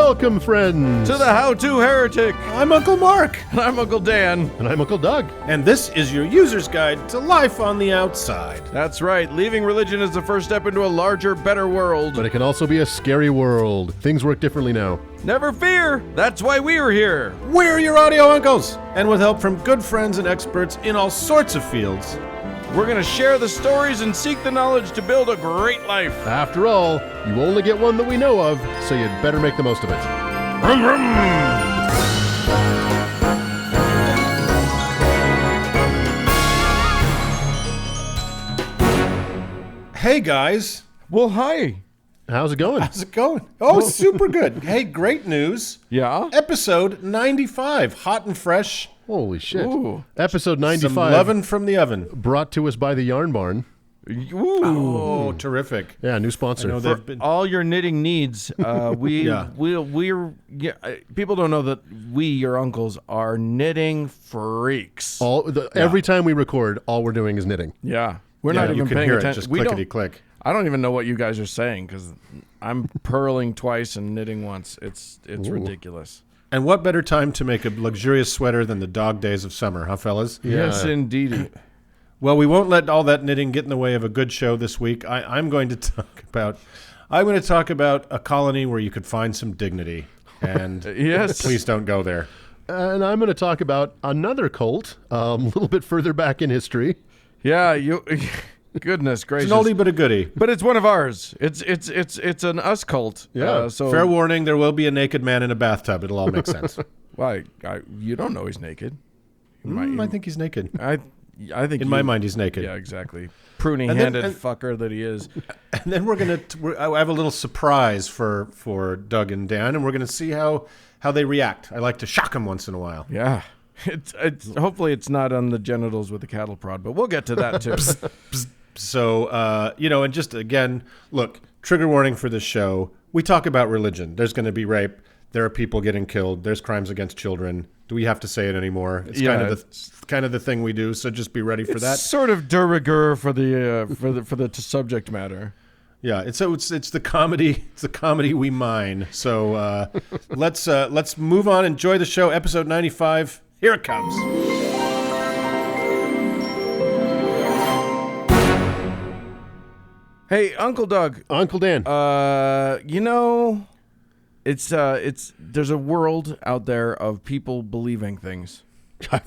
Welcome, friends, to the How-To Heretic. I'm Uncle Mark. And I'm Uncle Dan. And I'm Uncle Doug. And this is your user's guide to life on the outside. That's right. Leaving religion is the first step into a larger, better world. But it can also be a scary world. Things work differently now. Never fear. That's why we're here. We're your audio uncles. And with help from good friends and experts in all sorts of fields, we're going to share the stories and seek the knowledge to build a great life. After all, you only get one that we know of, so you'd better make the most of it. Vroom, vroom. Hey guys. Well, hi. How's it going? How's it going? Oh, super good. Hey, great news. Yeah? Episode 95, hot and fresh. Holy shit. Ooh. Episode 95. Some lovin' from the oven. Brought to us by the Yarn Barn. Ooh. Oh, terrific. Yeah, new sponsor. I know For they've been... all your knitting needs, we're people don't know that we, your uncles, are knitting freaks. Every time we record, all we're doing is knitting. Yeah. We're Yeah, not you even can paying hear it, attention. just clickety-click. I don't even know what you guys are saying because I'm purling twice and knitting once. It's ridiculous. And what better time to make a luxurious sweater than the dog days of summer, huh, fellas? Yes, indeed. Well, we won't let all that knitting get in the way of a good show this week. I'm going to talk about a colony where you could find some dignity. And Yes. please don't go there. And I'm going to talk about another cult, a little bit further back in history. Yeah, goodness gracious. It's an oldie but a goodie. But it's one of ours. It's an us cult. Yeah. So Fair warning, there will be a naked man in a bathtub. It'll all make sense. Why? You don't know he's naked. I think he's naked. I think In my mind, he's naked. Yeah, exactly. Pruny-handed fucker that he is. And then I have a little surprise for Doug and Dan, and we're going to see how they react. I like to shock them once in a while. Yeah. It's hopefully it's not on the genitals with the cattle prod, but we'll get to that too. So, and just again, look, trigger warning for this show. We talk about religion. There's going to be rape. There are people getting killed. There's crimes against children. Do we have to say it anymore? It's kind of the thing we do. So just be ready for that. Sort of de rigueur for the subject matter. Yeah, it's the comedy. It's the comedy we mine. So let's move on. Enjoy the show. Episode 95. Here it comes. Hey, Uncle Doug. Uncle Dan. It's there's a world out there of people believing things. Yeah,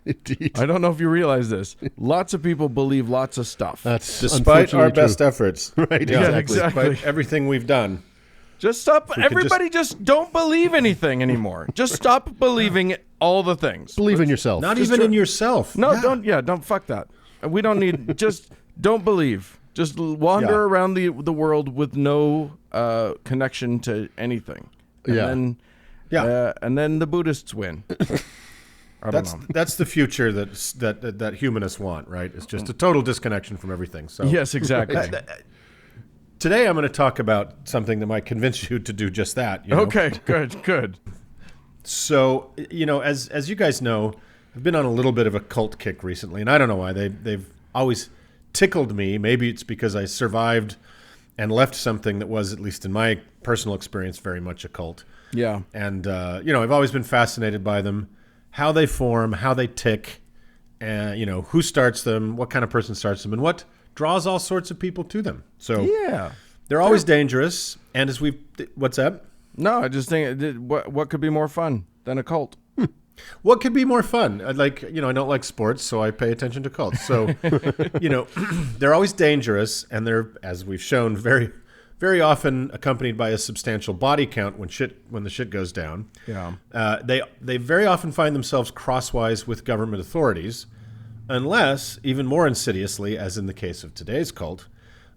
indeed. I don't know if you realize this. Lots of people believe lots of stuff. That's Despite our unfortunately best true. efforts. Right, Yeah, exactly. Despite everything we've done. Just stop. we could Everybody just don't believe anything anymore. Just stop believing all the things. Believe in yourself. Not even in yourself. No, don't fuck that. We don't need, just don't believe. Just wander around the world with no connection to anything. And and then the Buddhists win. I don't know. That's the future that humanists want, right? It's just a total disconnection from everything. So Yes, exactly. Today I'm going to talk about something that might convince you to do just that. You know? Okay, good. So, as you guys know, I've been on a little bit of a cult kick recently, and I don't know why. They've always tickled me. Maybe it's because I survived and left something that was, at least in my personal experience, very much a cult. Yeah. And, I've always been fascinated by them, how they form, how they tick, and, who starts them, what kind of person starts them, and what draws all sorts of people to them. So Yeah. they're always dangerous. And as what's that? No, I just think what could be more fun than a cult? What could be more fun? I don't like sports, so I pay attention to cults. So, they're always dangerous, and they're, as we've shown, very, very often accompanied by a substantial body count when the shit goes down. Yeah. They very often find themselves crosswise with government authorities, unless, even more insidiously, as in the case of today's cult,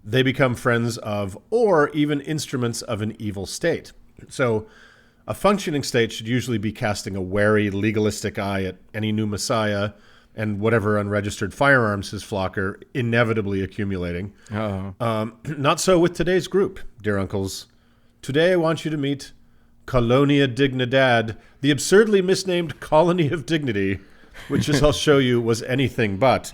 they become friends of or even instruments of an evil state. So a functioning state should usually be casting a wary, legalistic eye at any new messiah and whatever unregistered firearms his flock are inevitably accumulating. Not so with today's group, dear uncles. Today I want you to meet Colonia Dignidad, the absurdly misnamed Colony of Dignity, which, as I'll show you, was anything but.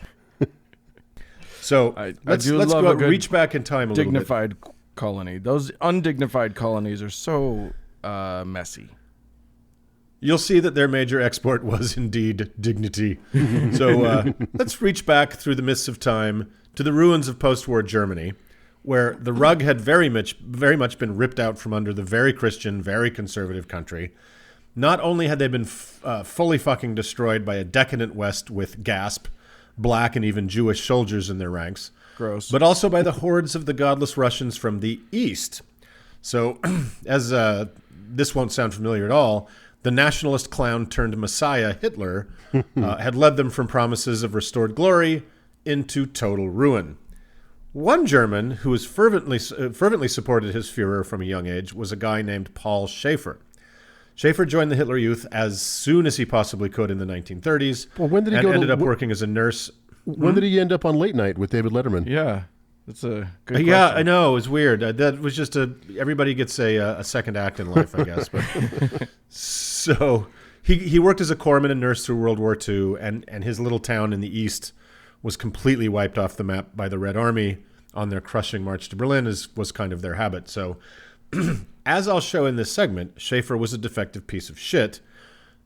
So let's reach back in time a little bit. Dignified colony. Those undignified colonies are so messy. You'll see that their major export was indeed dignity. So let's reach back through the mists of time to the ruins of post-war Germany, where the rug had very much been ripped out from under the very Christian, very conservative country. Not only had they been fully fucking destroyed by a decadent West with, gasp, black and even Jewish soldiers in their ranks, Gross. but also by the hordes of the godless Russians from the East. So, as this won't sound familiar at all, the nationalist clown turned messiah Hitler had led them from promises of restored glory into total ruin. One German who was fervently supported his Führer from a young age was a guy named Paul Schaefer. Schaefer joined the Hitler Youth as soon as he possibly could in the 1930s. Well, when did he ended up working as a nurse. When did he end up on Late Night with David Letterman? Yeah, that's a good Yeah, question. I know. It was weird. That was just everybody gets a second act in life, I guess. But so he worked as a corpsman and nurse through World War II, and his little town in the East was completely wiped off the map by the Red Army on their crushing march to Berlin, was kind of their habit. So as I'll show in this segment, Schaefer was a defective piece of shit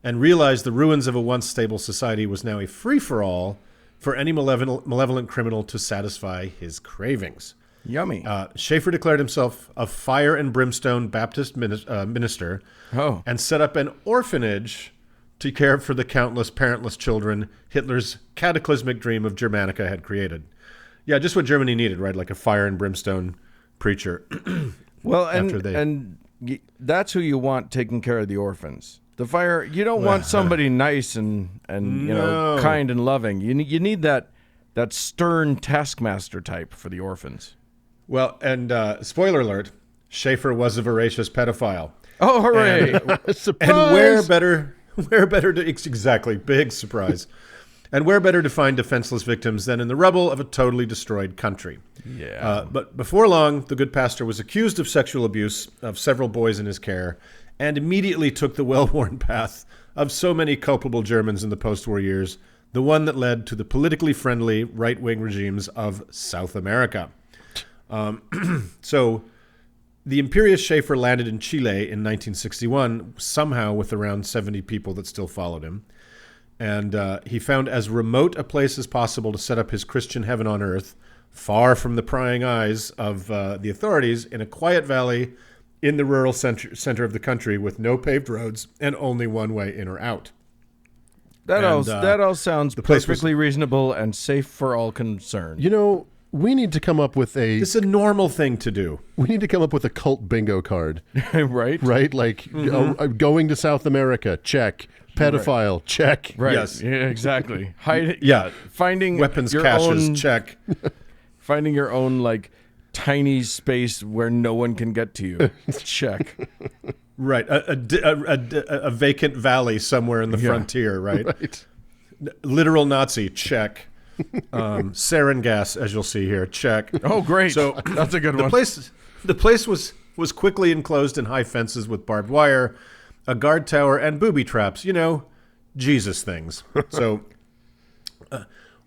and realized the ruins of a once stable society was now a free-for-all for any malevolent criminal to satisfy his cravings. Yummy. Schaefer declared himself a fire and brimstone Baptist minister and set up an orphanage to care for the countless parentless children Hitler's cataclysmic dream of Germanica had created. Yeah, just what Germany needed, right? Like a fire and brimstone preacher. Well, and that's who you want taking care of the orphans. The fire, you don't want somebody nice and you know, kind and loving. You need that stern taskmaster type for the orphans. Well, and spoiler alert, Schaefer was a voracious pedophile. Oh, hooray! Surprise! And where better to exactly, big surprise. And where better to find defenseless victims than in the rubble of a totally destroyed country? Yeah. But before long, the good pastor was accused of sexual abuse of several boys in his care and immediately took the well-worn path of so many culpable Germans in the post-war years, the one that led to the politically friendly right-wing regimes of South America. So the imperious Schaefer landed in Chile in 1961, somehow with around 70 people that still followed him. And he found as remote a place as possible to set up his Christian heaven on earth, far from the prying eyes of the authorities, in a quiet valley in the rural center of the country with no paved roads and only one way in or out. That all sounds perfectly reasonable and safe for all concerned. You know, we need to come up with It's a normal thing to do. We need to come up with a cult bingo card. Right? Right? Like, going to South America, check. Pedophile, check. Right. Yes. Yeah, exactly. Finding Weapons your caches, own, check. Finding your own, like, tiny space where no one can get to you. Check. Right. A vacant valley somewhere in the frontier, right? Right. Literal Nazi, check. Sarin gas, as you'll see here, check. Oh, great. So that's a good one. The place was quickly enclosed in high fences with barbed wire, a guard tower, and booby traps. You know, Jesus things. So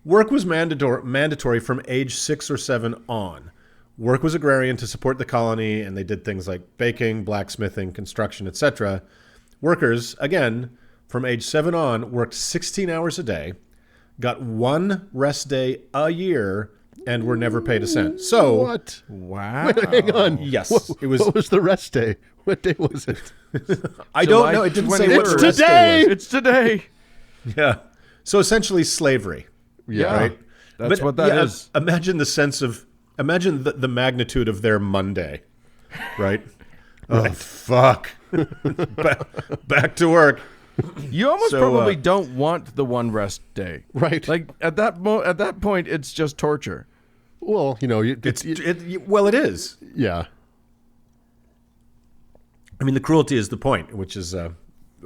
work was mandatory from age 6 or 7 on. Work was agrarian to support the colony, and they did things like baking, blacksmithing, construction, etc. Workers, again, from age 7 on, worked 16 hours a day, got 1 rest day a year, and were never paid a cent. So, What? Wow. Wait, hang on. yes, What was the rest day? What day was it? I don't know. It didn't say what the It's rest day today! was. It's today. Yeah. So essentially slavery. Yeah. Right? That's what that is. Imagine the magnitude of their Monday, right? Oh, fuck. back to work. You almost So, probably don't want the 1 rest day. Right. Like, at that point, it's just torture. Well, you know, It is. yeah. I mean, the cruelty is the point, which is,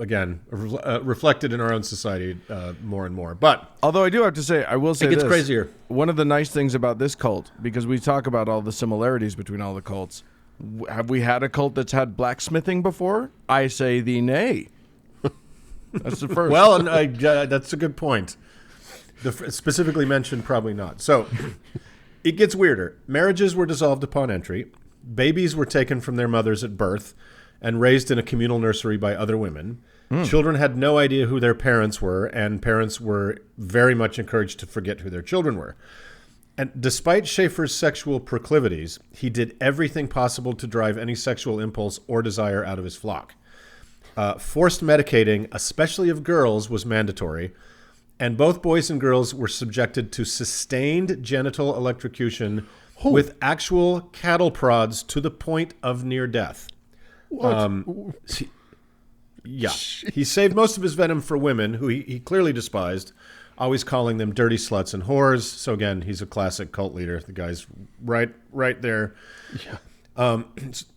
again, reflected in our own society more and more. But Although I do have to say, I will say it gets this. crazier. One of the nice things about this cult, because we talk about all the similarities between all the cults, have we had a cult that's had blacksmithing before? I say thee nay. That's the first. Well, and that's a good point. Specifically mentioned, probably not. So it gets weirder. Marriages were dissolved upon entry. Babies were taken from their mothers at birth. and raised in a communal nursery by other women. Children had no idea who their parents were, and parents were very much encouraged to forget who their children were. And despite Schaefer's sexual proclivities, he did everything possible to drive any sexual impulse or desire out of his flock. Forced medicating, especially of girls, was mandatory, and both boys and girls were subjected to sustained genital electrocution with actual cattle prods to the point of near death. He saved most of his venom for women, who he clearly despised, always calling them dirty sluts and whores. So again, he's a classic cult leader. The guy's right there. Yeah.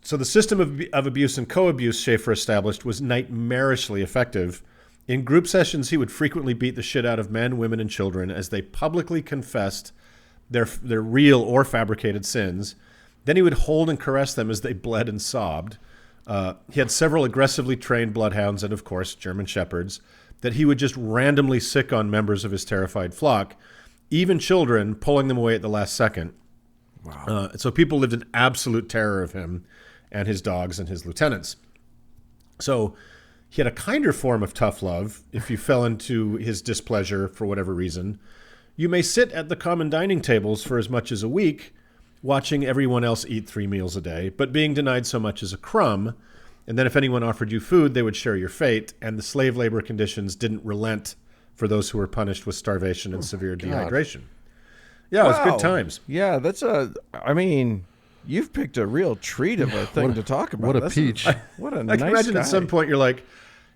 So the system of abuse and co-abuse Schaefer established was nightmarishly effective. In group sessions, he would frequently beat the shit out of men, women, and children as they publicly confessed their real or fabricated sins. Then he would hold and caress them as they bled and sobbed. He had several aggressively trained bloodhounds and, of course, German shepherds that he would just randomly sick on members of his terrified flock, even children, pulling them away at the last second. Wow. So people lived in absolute terror of him and his dogs and his lieutenants. So he had a kinder form of tough love. If you fell into his displeasure for whatever reason, you may sit at the common dining tables for as much as a week, watching everyone else eat 3 meals a day, but being denied so much as a crumb. And then if anyone offered you food, they would share your fate. And the slave labor conditions didn't relent for those who were punished with starvation and severe dehydration. Yeah, it was good times. Yeah, you've picked a real treat of a thing to talk about. What a peach. What a I nice can imagine guy. at some point you're like,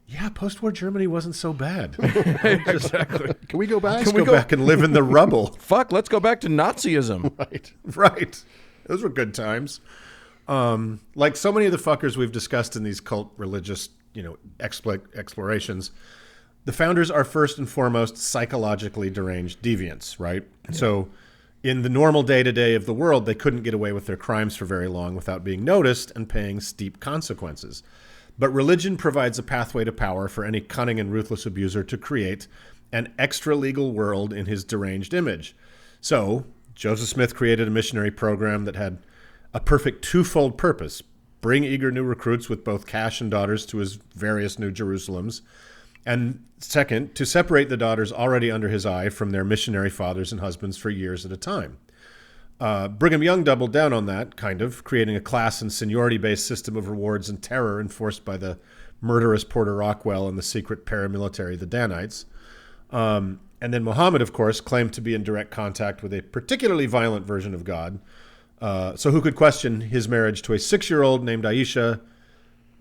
yeah, post-war Germany wasn't so bad. Exactly. Can we go back? Let's go back and live in the rubble. Fuck, let's go back to Nazism. Right. Those were good times. Like so many of the fuckers we've discussed in these cult religious, explorations, the founders are first and foremost psychologically deranged deviants, right? Yeah. So in the normal day-to-day of the world, they couldn't get away with their crimes for very long without being noticed and paying steep consequences. But religion provides a pathway to power for any cunning and ruthless abuser to create an extra-legal world in his deranged image. So Joseph Smith created a missionary program that had a perfect twofold purpose: bring eager new recruits with both cash and daughters to his various New Jerusalems, and second, to separate the daughters already under his eye from their missionary fathers and husbands for years at a time. Brigham Young doubled down on that, creating a class and seniority-based system of rewards and terror enforced by the murderous Porter Rockwell and the secret paramilitary, the Danites. And then Muhammad, of course, claimed to be in direct contact with a particularly violent version of God. So who could question his marriage to a 6-year-old named Aisha?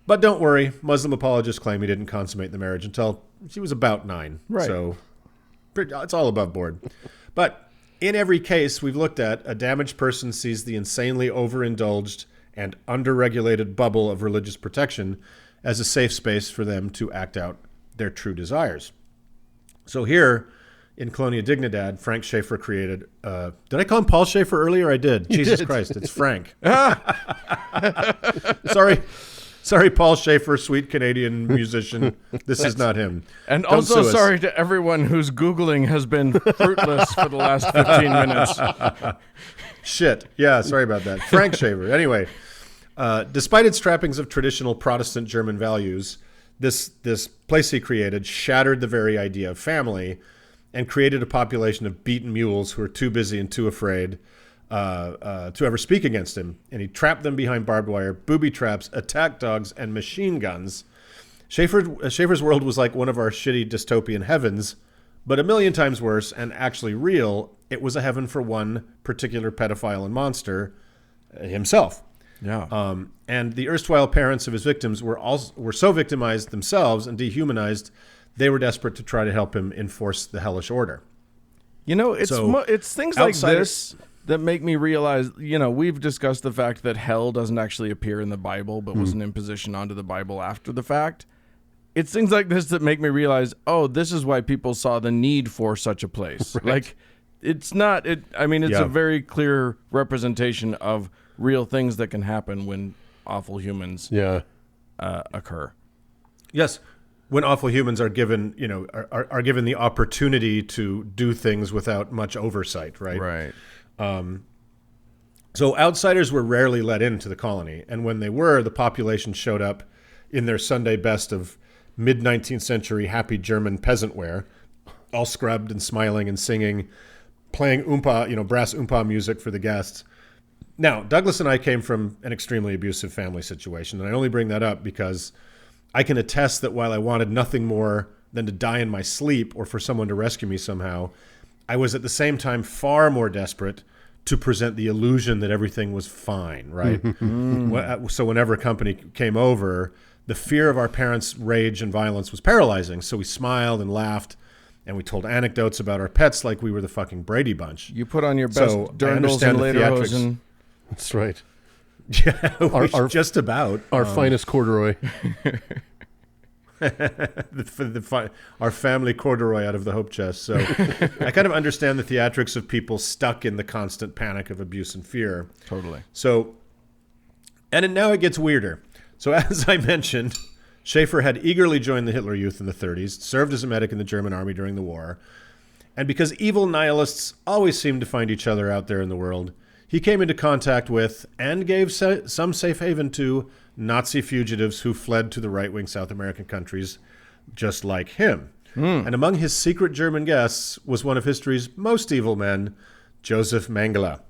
But don't worry, Muslim apologists claim he didn't consummate the marriage until she was about 9. Right. So it's all above board. But in every case we've looked at, a damaged person sees the insanely overindulged and underregulated bubble of religious protection as a safe space for them to act out their true desires. So here in Colonia Dignidad, Frank Schaefer created... did I call him Paul Schaefer earlier? I did. Jesus Christ, it's Frank. Sorry, Paul Schaefer, sweet Canadian musician. This is not him. And Don't also sue us. sorry to everyone whose Googling has been fruitless for the last 15 minutes. Shit. Yeah, sorry about that. Frank Schaefer. Anyway, despite its trappings of traditional Protestant German values, this place he created shattered the very idea of family and created a population of beaten mules who were too busy and too afraid to ever speak against him. And he trapped them behind barbed wire, booby traps, attack dogs, and machine guns. Schaefer's world was like one of our shitty dystopian heavens, but a million times worse and actually real. It was a heaven for one particular pedophile and monster, himself. Yeah. And the erstwhile parents of his victims were so victimized themselves and dehumanized, they were desperate to try to help him enforce the hellish order. It's things like this that make me realize, we've discussed the fact that hell doesn't actually appear in the Bible, but was an imposition onto the Bible after the fact. It's things like this that make me realize, this is why people saw the need for such a place. Right. Like, it's a very clear representation of real things that can happen when awful humans occur. Yes. When awful humans are given, are given the opportunity to do things without much oversight, right? Right. So outsiders were rarely let into the colony, and when they were, the population showed up in their Sunday best of mid-19th century happy German peasant wear, all scrubbed and smiling and singing, playing brass oompa music for the guests. Now, Douglas and I came from an extremely abusive family situation, and I only bring that up because I can attest that while I wanted nothing more than to die in my sleep or for someone to rescue me somehow, I was at the same time far more desperate to present the illusion that everything was fine, right? So whenever a company came over, the fear of our parents' rage and violence was paralyzing. So we smiled and laughed, and we told anecdotes about our pets like we were the fucking Brady Bunch. You put on your best dirndls and lederhosen. That's right. Yeah, just about. Our finest corduroy. Our family corduroy out of the hope chest. So I kind of understand the theatrics of people stuck in the constant panic of abuse and fear. Totally. So, now it gets weirder. So as I mentioned, Schaefer had eagerly joined the Hitler Youth in the 30s, served as a medic in the German army during the war, and because evil nihilists always seem to find each other out there in the world, he came into contact with and gave some safe haven to Nazi fugitives who fled to the right-wing South American countries just like him. And among his secret German guests was one of history's most evil men, Joseph Mengele,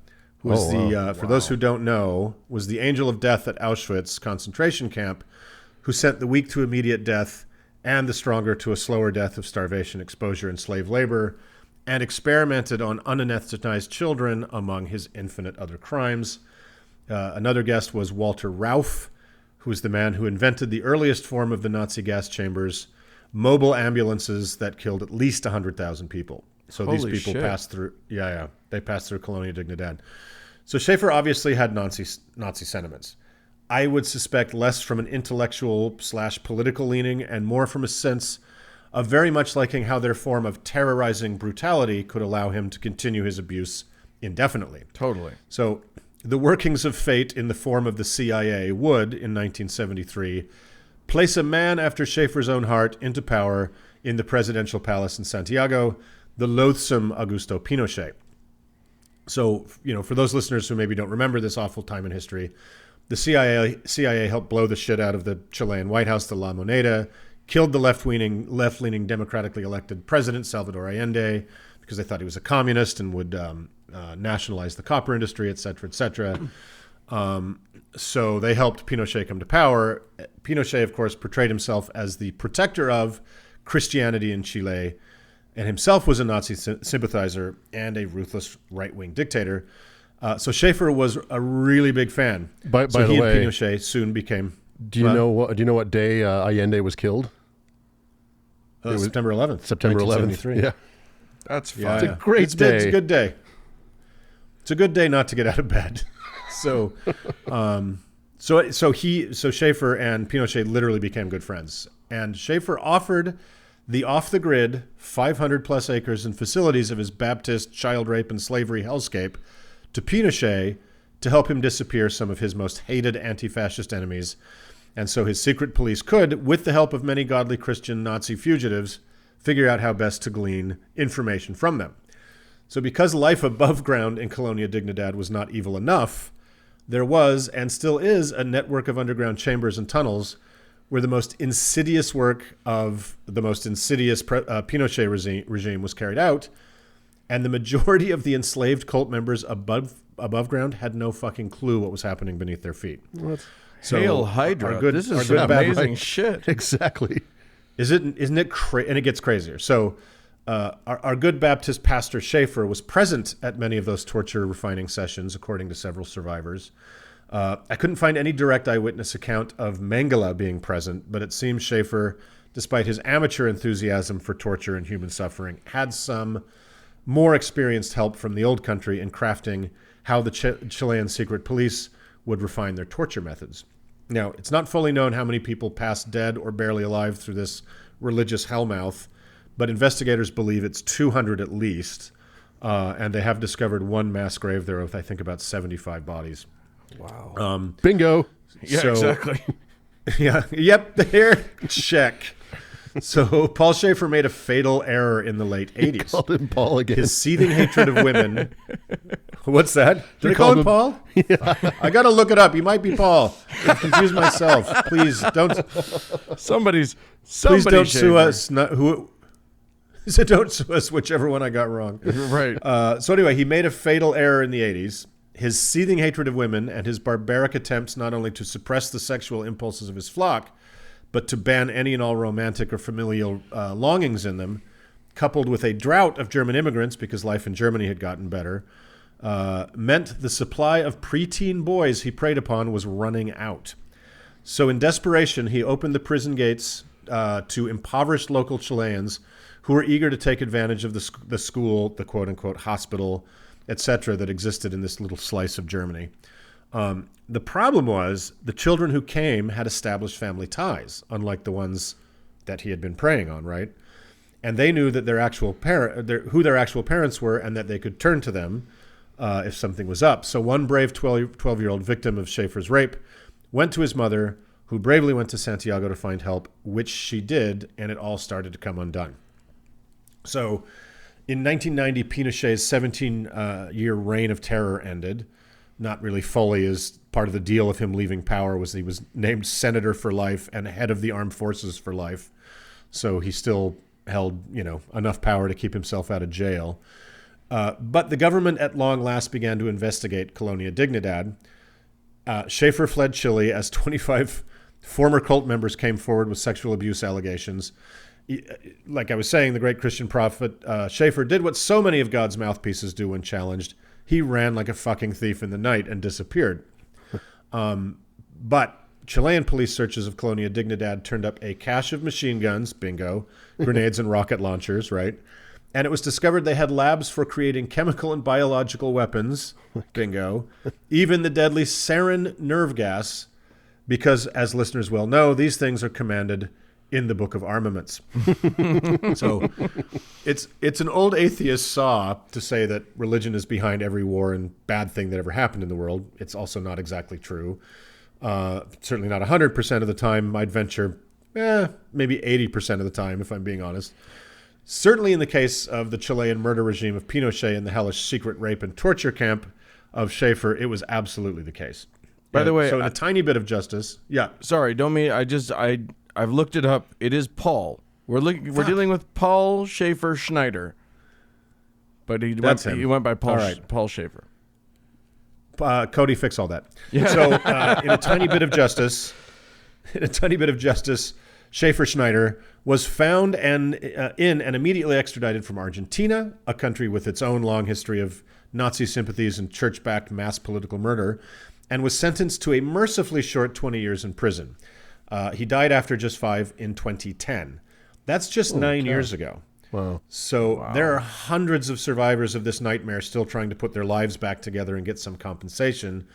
who was for those who don't know, was the angel of death at Auschwitz concentration camp, who sent the weak to immediate death and the stronger to a slower death of starvation, exposure, and slave labor, and experimented on unanesthetized children among his infinite other crimes. Another guest was Walter Rauff, who was the man who invented the earliest form of the Nazi gas chambers, mobile ambulances that killed at least 100,000 people. So Holy these people shit. passed through, they passed through Colonia Dignidad. So Schaefer obviously had Nazi sentiments. I would suspect less from an intellectual / political leaning and more from a sense of very much liking how their form of terrorizing brutality could allow him to continue his abuse indefinitely. Totally. So the workings of fate in the form of the CIA would, in 1973, place a man after Schaefer's own heart into power in the presidential palace in Santiago, the loathsome Augusto Pinochet. So, for those listeners who maybe don't remember this awful time in history, the CIA helped blow the shit out of the Chilean White House, the La Moneda, killed the left-leaning democratically elected president, Salvador Allende, because they thought he was a communist and would nationalize the copper industry, et cetera, et cetera. So they helped Pinochet come to power. Pinochet, of course, portrayed himself as the protector of Christianity in Chile, and himself was a Nazi sympathizer and a ruthless right-wing dictator. So Schaefer was a really big fan. By the he way, and Pinochet soon became. Do you know what day Allende was killed? It was September 11th. September 11th. Yeah. That's fun. Yeah, It's a great day. It's a good day. It's a good day not to get out of bed. So, so Schaefer and Pinochet literally became good friends. And Schaefer offered the off-the-grid 500-plus acres and facilities of his Baptist child rape and slavery hellscape to Pinochet to help him disappear some of his most hated anti-fascist enemies. And so his secret police could, with the help of many godly Christian Nazi fugitives, figure out how best to glean information from them. So because life above ground in Colonia Dignidad was not evil enough, there was and still is a network of underground chambers and tunnels where the most insidious work of the most insidious Pinochet regime was carried out, and the majority of the enslaved cult members above ground had no fucking clue what was happening beneath their feet. So Hail Hydra. This is some amazing shit. Exactly. Isn't it and it gets crazier. So our good Baptist pastor Schaefer was present at many of those torture refining sessions, according to several survivors. I couldn't find any direct eyewitness account of Mengele being present, but it seems Schaefer, despite his amateur enthusiasm for torture and human suffering, had some more experienced help from the old country in crafting how the Chilean secret police would refine their torture methods. Now, it's not fully known how many people passed dead or barely alive through this religious hellmouth, but investigators believe it's 200 at least, and they have discovered one mass grave there with, I think, about 75 bodies. Wow. Bingo. Yeah, exactly. Yeah. Yep. There. Check. So Paul Schaefer made a fatal error in the late 80s. Called him Paul again. His seething hatred of women. What's that? Did I call him Paul? Yeah. I got to look it up. He might be Paul. I've confused myself. Please don't. Please don't sue us. So don't sue us, whichever one I got wrong. Right. So anyway, he made a fatal error in the 80s. His seething hatred of women and his barbaric attempts not only to suppress the sexual impulses of his flock, but to ban any and all romantic or familial longings in them, coupled with a drought of German immigrants because life in Germany had gotten better, meant the supply of preteen boys he preyed upon was running out. So in desperation, he opened the prison gates to impoverished local Chileans who were eager to take advantage of the school, the quote-unquote hospital, etc., that existed in this little slice of Germany. The problem was the children who came had established family ties, unlike the ones that he had been preying on, right? And they knew that their actual who their actual parents were, and that they could turn to them if something was up. So one brave 12-year-old victim of Schaefer's rape went to his mother, who bravely went to Santiago to find help, which she did, and it all started to come undone. So in 1990, Pinochet's 17-year reign of terror ended. Not really fully, as part of the deal of him leaving power was he was named senator for life and head of the armed forces for life. So he still held, enough power to keep himself out of jail. But the government at long last began to investigate Colonia Dignidad. Schaefer fled Chile as 25 former cult members came forward with sexual abuse allegations. Like I was saying, the great Christian prophet Schaefer did what so many of God's mouthpieces do when challenged. He ran like a fucking thief in the night and disappeared. But Chilean police searches of Colonia Dignidad turned up a cache of machine guns, bingo, grenades and rocket launchers, right? And it was discovered they had labs for creating chemical and biological weapons, bingo, even the deadly sarin nerve gas, because, as listeners well know, these things are commanded in the Book of Armaments. So it's an old atheist saw to say that religion is behind every war and bad thing that ever happened in the world. It's also not exactly true. Certainly not 100% of the time. I'd venture maybe 80% of the time, if I'm being honest. Certainly in the case of the Chilean murder regime of Pinochet and the hellish secret rape and torture camp of Schaefer, it was absolutely the case. By the way, so a tiny bit of justice. Yeah. Sorry, don't mean I've looked it up. It is Paul. We're dealing with Paul Schaefer Schneider, but he went by Paul Schaefer. Cody, fix all that. Yeah. So in a tiny bit of justice, Schaefer Schneider was found and immediately extradited from Argentina, a country with its own long history of Nazi sympathies and church-backed mass political murder, and was sentenced to a mercifully short 20 years in prison. He died after just 5 in 2010. That's just 9 years ago. Wow. So there are hundreds of survivors of this nightmare still trying to put their lives back together and get some compensation.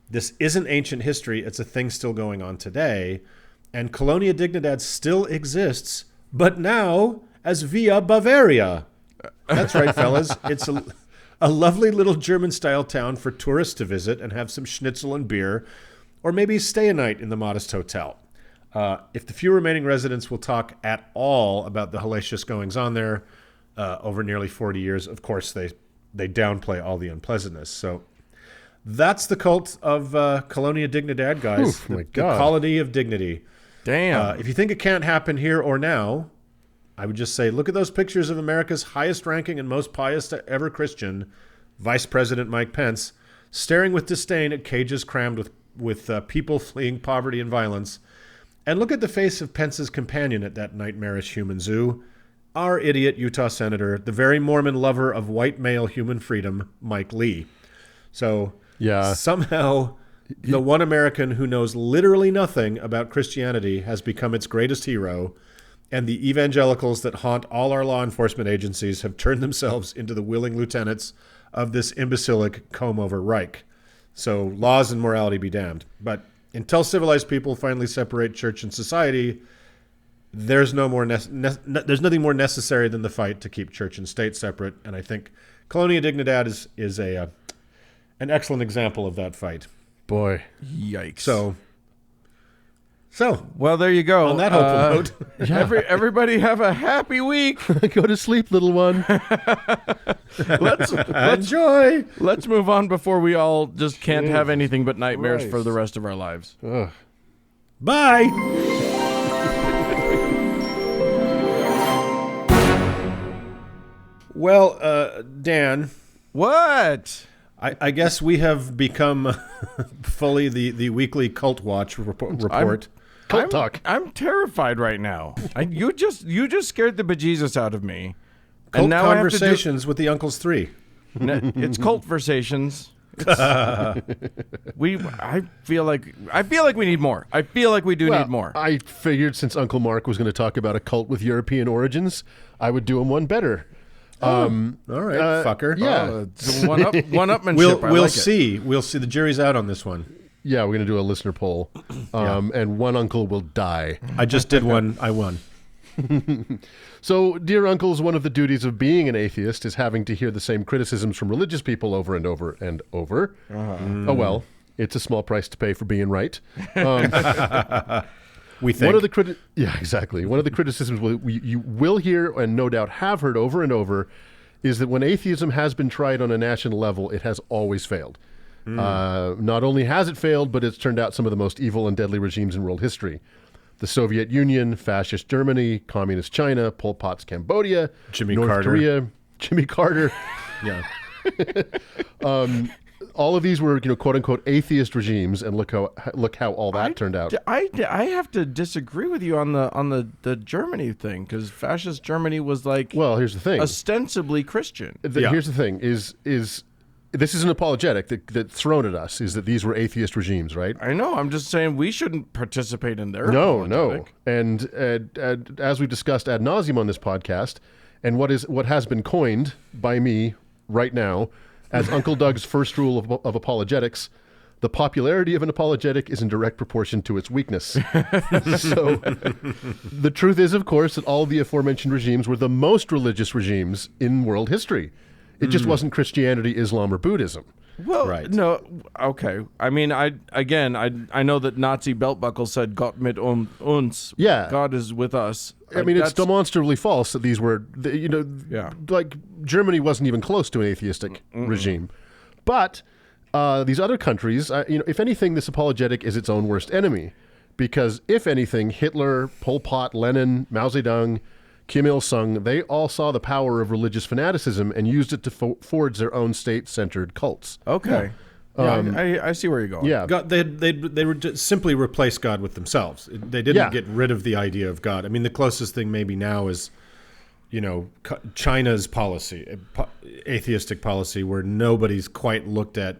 This isn't ancient history. It's a thing still going on today. And Colonia Dignidad still exists, but now as Via Bavaria. That's right, fellas. It's a lovely little German-style town for tourists to visit and have some schnitzel and beer, or maybe stay a night in the modest hotel. If the few remaining residents will talk at all about the hellacious goings-on there over nearly 40 years, of course, they downplay all the unpleasantness. So that's the cult of Colonia Dignidad, guys. Oof, the colony of dignity. Damn. If you think it can't happen here or now, I would just say, look at those pictures of America's highest-ranking and most pious ever Christian, Vice President Mike Pence, staring with disdain at cages crammed with people fleeing poverty and violence. And look at the face of Pence's companion at that nightmarish human zoo, our idiot Utah senator, the very Mormon lover of white male human freedom, Mike Lee. So somehow the one American who knows literally nothing about Christianity has become its greatest hero, and the evangelicals that haunt all our law enforcement agencies have turned themselves into the willing lieutenants of this imbecilic comb-over Reich. So laws and morality be damned. But until civilized people finally separate church and society, there's there's nothing more necessary than the fight to keep church and state separate. And I think Colonia Dignidad is an excellent example of that fight. Boy. Yikes. So So, well, there you go. on that hopeful note, Everybody have a happy week. Go to sleep, little one. Let's enjoy. Let's move on before we all just can't have anything but nightmares for the rest of our lives. Bye. Well, Dan. What? I guess we have become fully the weekly Cult Watch report. Cult talk. I'm terrified right now. You just scared the bejesus out of me. Cult and now Conversations with the Uncles 3. It's Cultversations. I feel like we need more. I feel like we need more. I figured since Uncle Mark was going to talk about a cult with European origins, I would do him one better. All right, fucker. Yeah. It's one-upmanship. We'll see. We'll see. The jury's out on this one. Yeah, we're going to do a listener poll, and one uncle will die. I just did one. I won. So, dear uncles, one of the duties of being an atheist is having to hear the same criticisms from religious people over and over and over. Oh, well, it's a small price to pay for being right. We think. One of the criticisms you will hear and no doubt have heard over and over is that when atheism has been tried on a national level, it has always failed. Not only has it failed, but it's turned out some of the most evil and deadly regimes in world history. The Soviet Union, Fascist Germany, Communist China, Pol Pot's Cambodia, North Korea, Jimmy Carter. Yeah. All of these were, quote unquote, atheist regimes, and look how all that turned out. I have to disagree with you on the Germany thing, because fascist Germany was well, here's the thing, ostensibly Christian. Here's the thing: is this is an apologetic that's thrown at us, is that these were atheist regimes, right? I know. I'm just saying we shouldn't participate in their apologetic. And as we've discussed ad nauseum on this podcast, and what has been coined by me right now as Uncle Doug's first rule of apologetics, the popularity of an apologetic is in direct proportion to its weakness. So the truth is, of course, that all the aforementioned regimes were the most religious regimes in world history. It just wasn't Christianity, Islam, or Buddhism. Well, right. No, okay. I mean, I know that Nazi belt buckle said "Gott mit uns." Yeah, God is with us. I mean, it's demonstrably false that these were, like Germany wasn't even close to an atheistic regime. But these other countries, if anything, this apologetic is its own worst enemy, because if anything, Hitler, Pol Pot, Lenin, Mao Zedong, Kim Il-sung, they all saw the power of religious fanaticism and used it to forge their own state-centered cults. Okay. I see where you're going. Yeah. God, they were just simply replace God with themselves. They didn't get rid of the idea of God. I mean, the closest thing maybe now is, China's policy, atheistic policy, where nobody's quite looked at,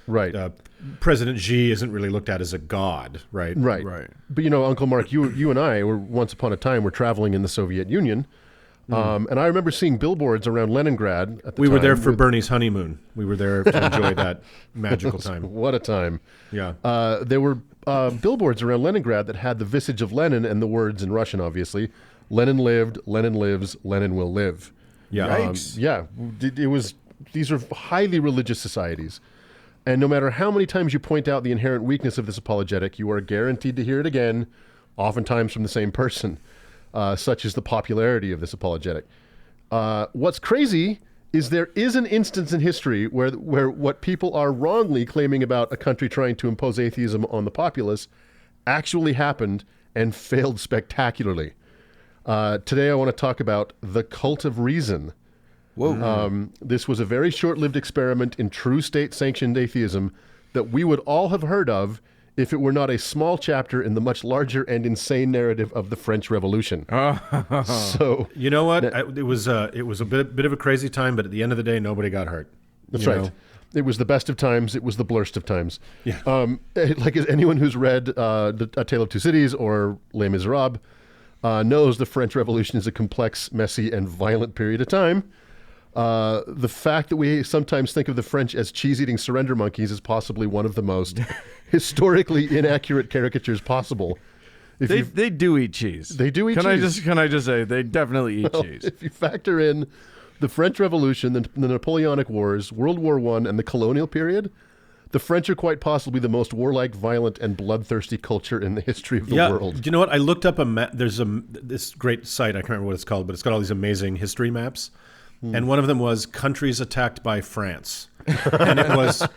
right. President Xi isn't really looked at as a god, right? Right. But Uncle Mark, you and I were once upon a time were traveling in the Soviet Union, and I remember seeing billboards around Leningrad at the time. We were there for Bernie's honeymoon. We were there to enjoy that magical time. What a time! Yeah. There were billboards around Leningrad that had the visage of Lenin and the words in Russian, obviously: "Lenin lived, Lenin lives, Lenin will live." Yeah. It was. These are highly religious societies. And no matter how many times you point out the inherent weakness of this apologetic, you are guaranteed to hear it again, oftentimes from the same person. Such is the popularity of this apologetic. What's crazy is there is an instance in history where what people are wrongly claiming about a country trying to impose atheism on the populace actually happened and failed spectacularly. Today I want to talk about the cult of reason. Whoa. This was a very short-lived experiment in true state-sanctioned atheism that we would all have heard of if it were not a small chapter in the much larger and insane narrative of the French Revolution. So you know what? It was a bit of a crazy time, but at the end of the day, nobody got hurt. That's right. It was the best of times. It was the blurst of times. Yeah. Like anyone who's read A Tale of Two Cities or Les Miserables knows the French Revolution is a complex, messy, and violent period of time. The fact that we sometimes think of the French as cheese-eating surrender monkeys is possibly one of the most historically inaccurate caricatures possible. They do eat cheese. They do eat cheese. Can I just say they definitely eat cheese? If you factor in the French Revolution, the Napoleonic Wars, World War I, and the colonial period, The French are quite possibly the most warlike, violent, and bloodthirsty culture in the history of the world. Do you know what? I looked up a map. There's this great site. I can't remember what it's called, but it's got all these amazing history maps. And one of them was countries attacked by France. And it was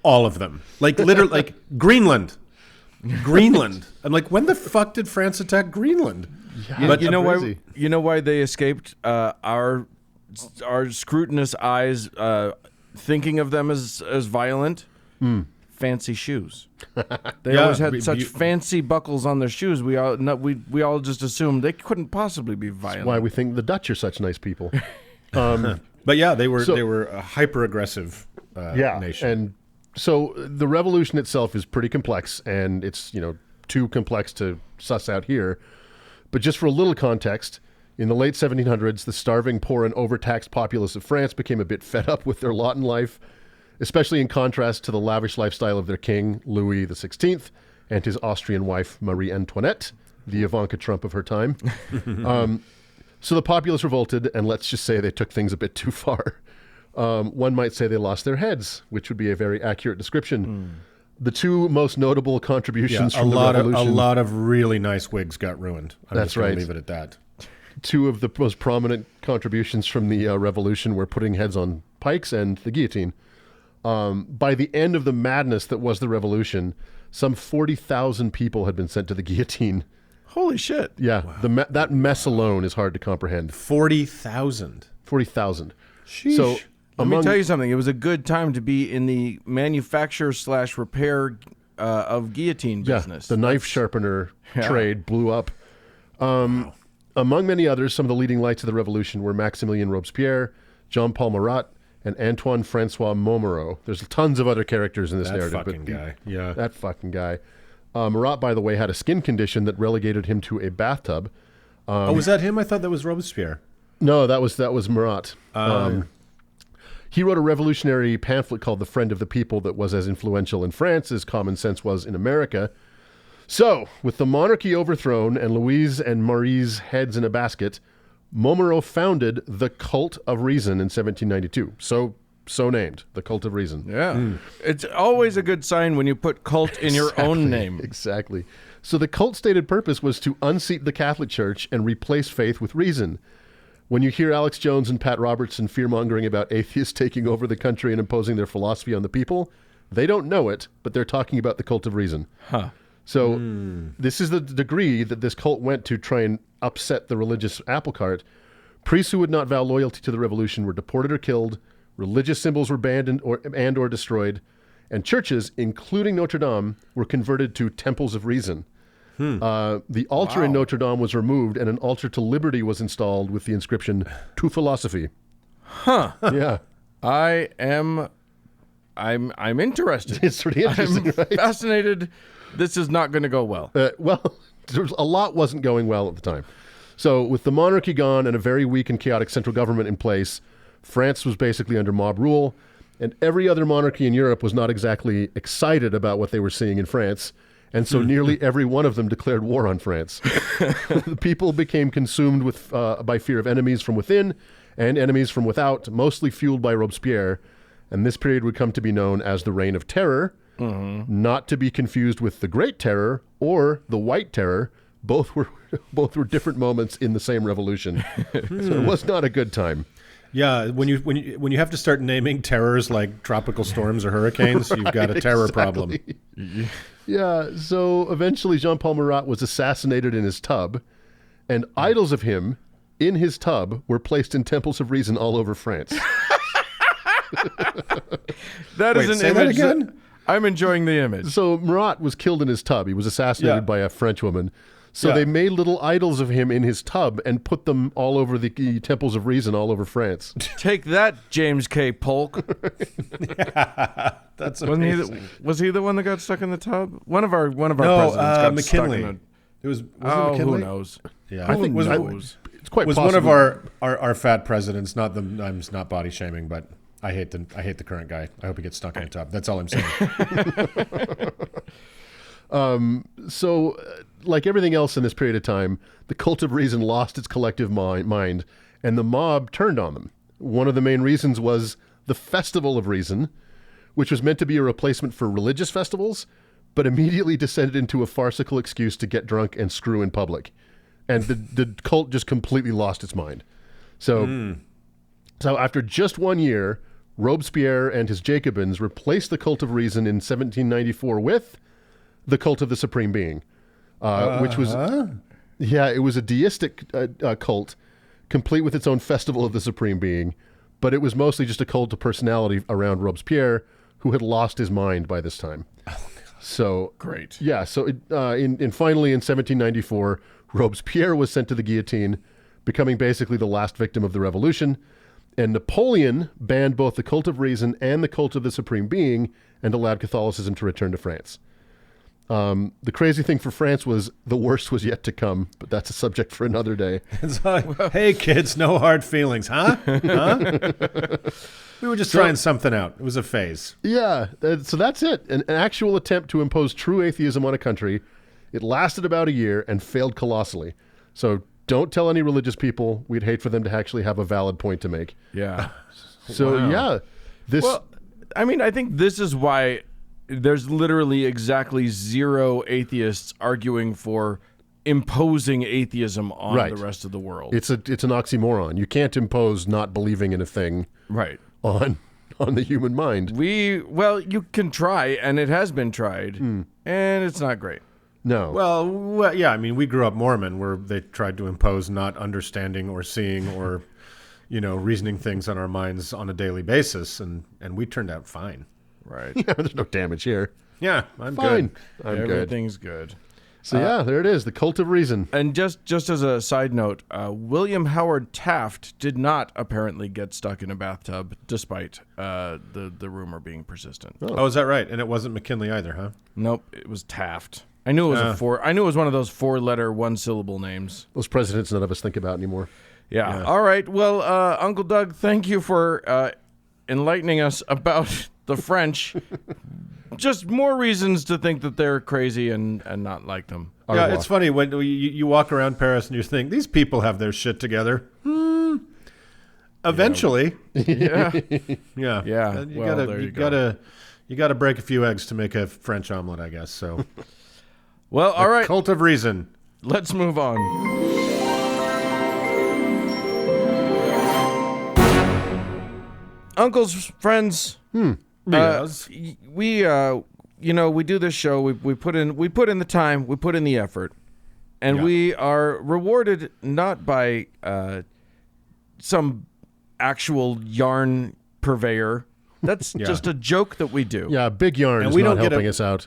all of them. Like literally, like Greenland. I'm like, when the fuck did France attack Greenland? Yeah, but you know why they escaped our scrutinous eyes thinking of them as violent? Fancy shoes. They always had such fancy buckles on their shoes. We all just assumed they couldn't possibly be violent. That's why we think the Dutch are such nice people. But yeah, they were a hyper aggressive nation. And so the revolution itself is pretty complex, and it's too complex to suss out here. But just for a little context, in the late 1700s, the starving, poor, and overtaxed populace of France became a bit fed up with their lot in life, especially in contrast to the lavish lifestyle of their king, Louis XVI, and his Austrian wife, Marie Antoinette, the Ivanka Trump of her time. So the populace revolted, and let's just say they took things a bit too far. One might say they lost their heads, which would be a very accurate description. The two most notable contributions from the revolution... A lot of really nice wigs got ruined. That's right. Leave it at that. Two of the most prominent contributions from the revolution were putting heads on pikes and the guillotine. By the end of the madness that was the revolution, some 40,000 people had been sent to the guillotine. Holy shit. Yeah, wow. That mess alone is hard to comprehend. 40,000. 40,000. Sheesh. So, let me tell you something. It was a good time to be in the manufacture/repair of guillotine business. The knife sharpener trade blew up. Wow. Among many others, some of the leading lights of the revolution were Maximilien Robespierre, Jean-Paul Marat, and Antoine Francois Montmoreau. There's tons of other characters in this narrative. That fucking guy. Marat, by the way, had a skin condition that relegated him to a bathtub. Was that him? I thought that was Robespierre. No, that was Marat. He wrote a revolutionary pamphlet called The Friend of the People that was as influential in France as Common Sense was in America. So, with the monarchy overthrown and Louise and Marie's heads in a basket, Montmoreau founded the Cult of Reason in 1792. So named, the Cult of Reason. Yeah. It's always a good sign when you put cult in your own name. Exactly. So the cult's stated purpose was to unseat the Catholic Church and replace faith with reason. When you hear Alex Jones and Pat Robertson fear-mongering about atheists taking over the country and imposing their philosophy on the people, they don't know it, but they're talking about the Cult of Reason. Huh. So this is the degree that this cult went to try and upset the religious apple cart. Priests who would not vow loyalty to the revolution were deported or killed, religious symbols were banned or destroyed, and churches, including Notre Dame, were converted to temples of reason. The altar in Notre Dame was removed, and an altar to liberty was installed with the inscription, "To Philosophy." Huh. Yeah. I'm interested. It's pretty interesting, I'm right? fascinated. This is not going to go well. A lot wasn't going well at the time. So with the monarchy gone and a very weak and chaotic central government in place, France was basically under mob rule, and every other monarchy in Europe was not exactly excited about what they were seeing in France, and so nearly every one of them declared war on France. The people became consumed by fear of enemies from within and enemies from without, mostly fueled by Robespierre, and this period would come to be known as the Reign of Terror, not to be confused with the Great Terror or the White Terror. Both were different moments in the same revolution. So it was not a good time. Yeah, when you have to start naming terrors like tropical storms or hurricanes, you've got a terror problem. Yeah, so eventually Jean-Paul Marat was assassinated in his tub, and idols of him in his tub were placed in temples of reason all over France. That is an image. That again? I'm enjoying the image. So Marat was killed in his tub. He was assassinated by a French woman. So they made little idols of him in his tub and put them all over the temples of reason all over France. Take that, James K. Polk. That's amazing. Was he the one that got stuck in the tub? One of our presidents got McKinley. stuck in It was McKinley? Who knows? Yeah, I think it's quite was possible. One of our fat presidents. I'm not body shaming, but I hate the current guy. I hope he gets stuck in a tub. That's all I'm saying. So, like everything else in this period of time, the Cult of Reason lost its collective mind, and the mob turned on them. One of the main reasons was the Festival of Reason, which was meant to be a replacement for religious festivals, but immediately descended into a farcical excuse to get drunk and screw in public. And the cult just completely lost its mind. So after just 1 year, Robespierre and his Jacobins replaced the cult of reason in 1794 with the cult of the Supreme Being, which was, it was a deistic cult, complete with its own festival of the Supreme Being, but it was mostly just a cult of personality around Robespierre, who had lost his mind by this time. So great. Yeah. So finally in 1794, Robespierre was sent to the guillotine, becoming basically the last victim of the revolution. And Napoleon banned both the cult of reason and the cult of the Supreme Being and allowed Catholicism to return to France. The crazy thing for France was the worst was yet to come, but that's a subject for another day. It's like, hey, kids, no hard feelings, huh? We were just trying something out. It was a phase. Yeah, so that's it. An actual attempt to impose true atheism on a country. It lasted about a year and failed colossally. So don't tell any religious people. We'd hate for them to actually have a valid point to make. Yeah. So, Well, I mean, I think this is why there's literally exactly zero atheists arguing for imposing atheism on the rest of the world. It's an oxymoron. You can't impose not believing in a thing on the human mind. You can try, and it has been tried, and it's not great. No. Well, yeah, I mean, we grew up Mormon where they tried to impose not understanding or seeing or, reasoning things on our minds on a daily basis, and we turned out fine. Right. Yeah, there's no damage here. Yeah, I'm fine. good. Everything's good. So there it is, the cult of reason. And just as a side note, William Howard Taft did not apparently get stuck in a bathtub, despite the rumor being persistent. Oh, is that right? And it wasn't McKinley either, huh? Nope, it was Taft. I knew it was I knew it was one of those 4-letter, 1-syllable names. Those presidents none of us think about anymore. Yeah. All right. Well, Uncle Doug, thank you for enlightening us about the French. Just more reasons to think that they're crazy and not like them. Yeah, it's funny when you walk around Paris and you think, these people have their shit together. Eventually. Yeah. Yeah. You gotta break a few eggs to make a French omelet, I guess. So well, all right. Cult of reason. Let's move on. Uncles, friends, Yes. we do this show. We put in the time, we put in the effort, and we are rewarded not by some actual yarn purveyor. That's just a joke that we do. Yeah, Big Yarn is not helping us out.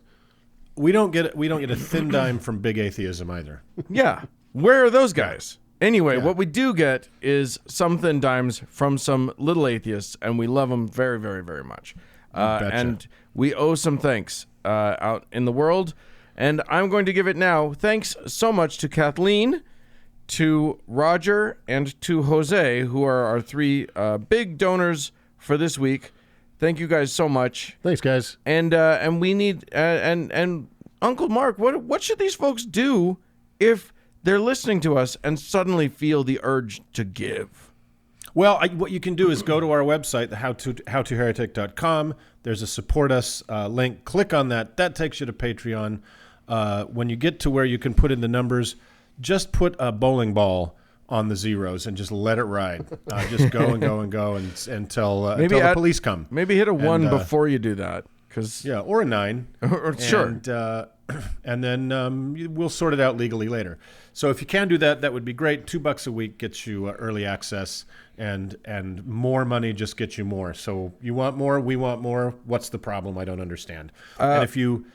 We don't get a thin dime from Big Atheism either. Yeah, where are those guys? Anyway, what we do get is some thin dimes from some little atheists, and we love them very, very, very much. And we owe some thanks out in the world, and I'm going to give it now. Thanks so much to Kathleen, to Roger, and to Jose, who are our 3 big donors for this week. Thank you guys so much. Thanks, guys. And we need and Uncle Mark, what should these folks do if they're listening to us and suddenly feel the urge to give? Well, what you can do is go to our website, howtoheretic.com. There's a support us link. Click on that. That takes you to Patreon. When you get to where you can put in the numbers, just put a bowling ball on the zeros and just let it ride. Just go and go and go until the police come. Maybe hit a 1 before you do that. Or a 9. Sure. And then we'll sort it out legally later. So if you can do that, that would be great. $2 a week gets you early access, and more money just gets you more. So you want more, we want more. What's the problem? I don't understand. And if you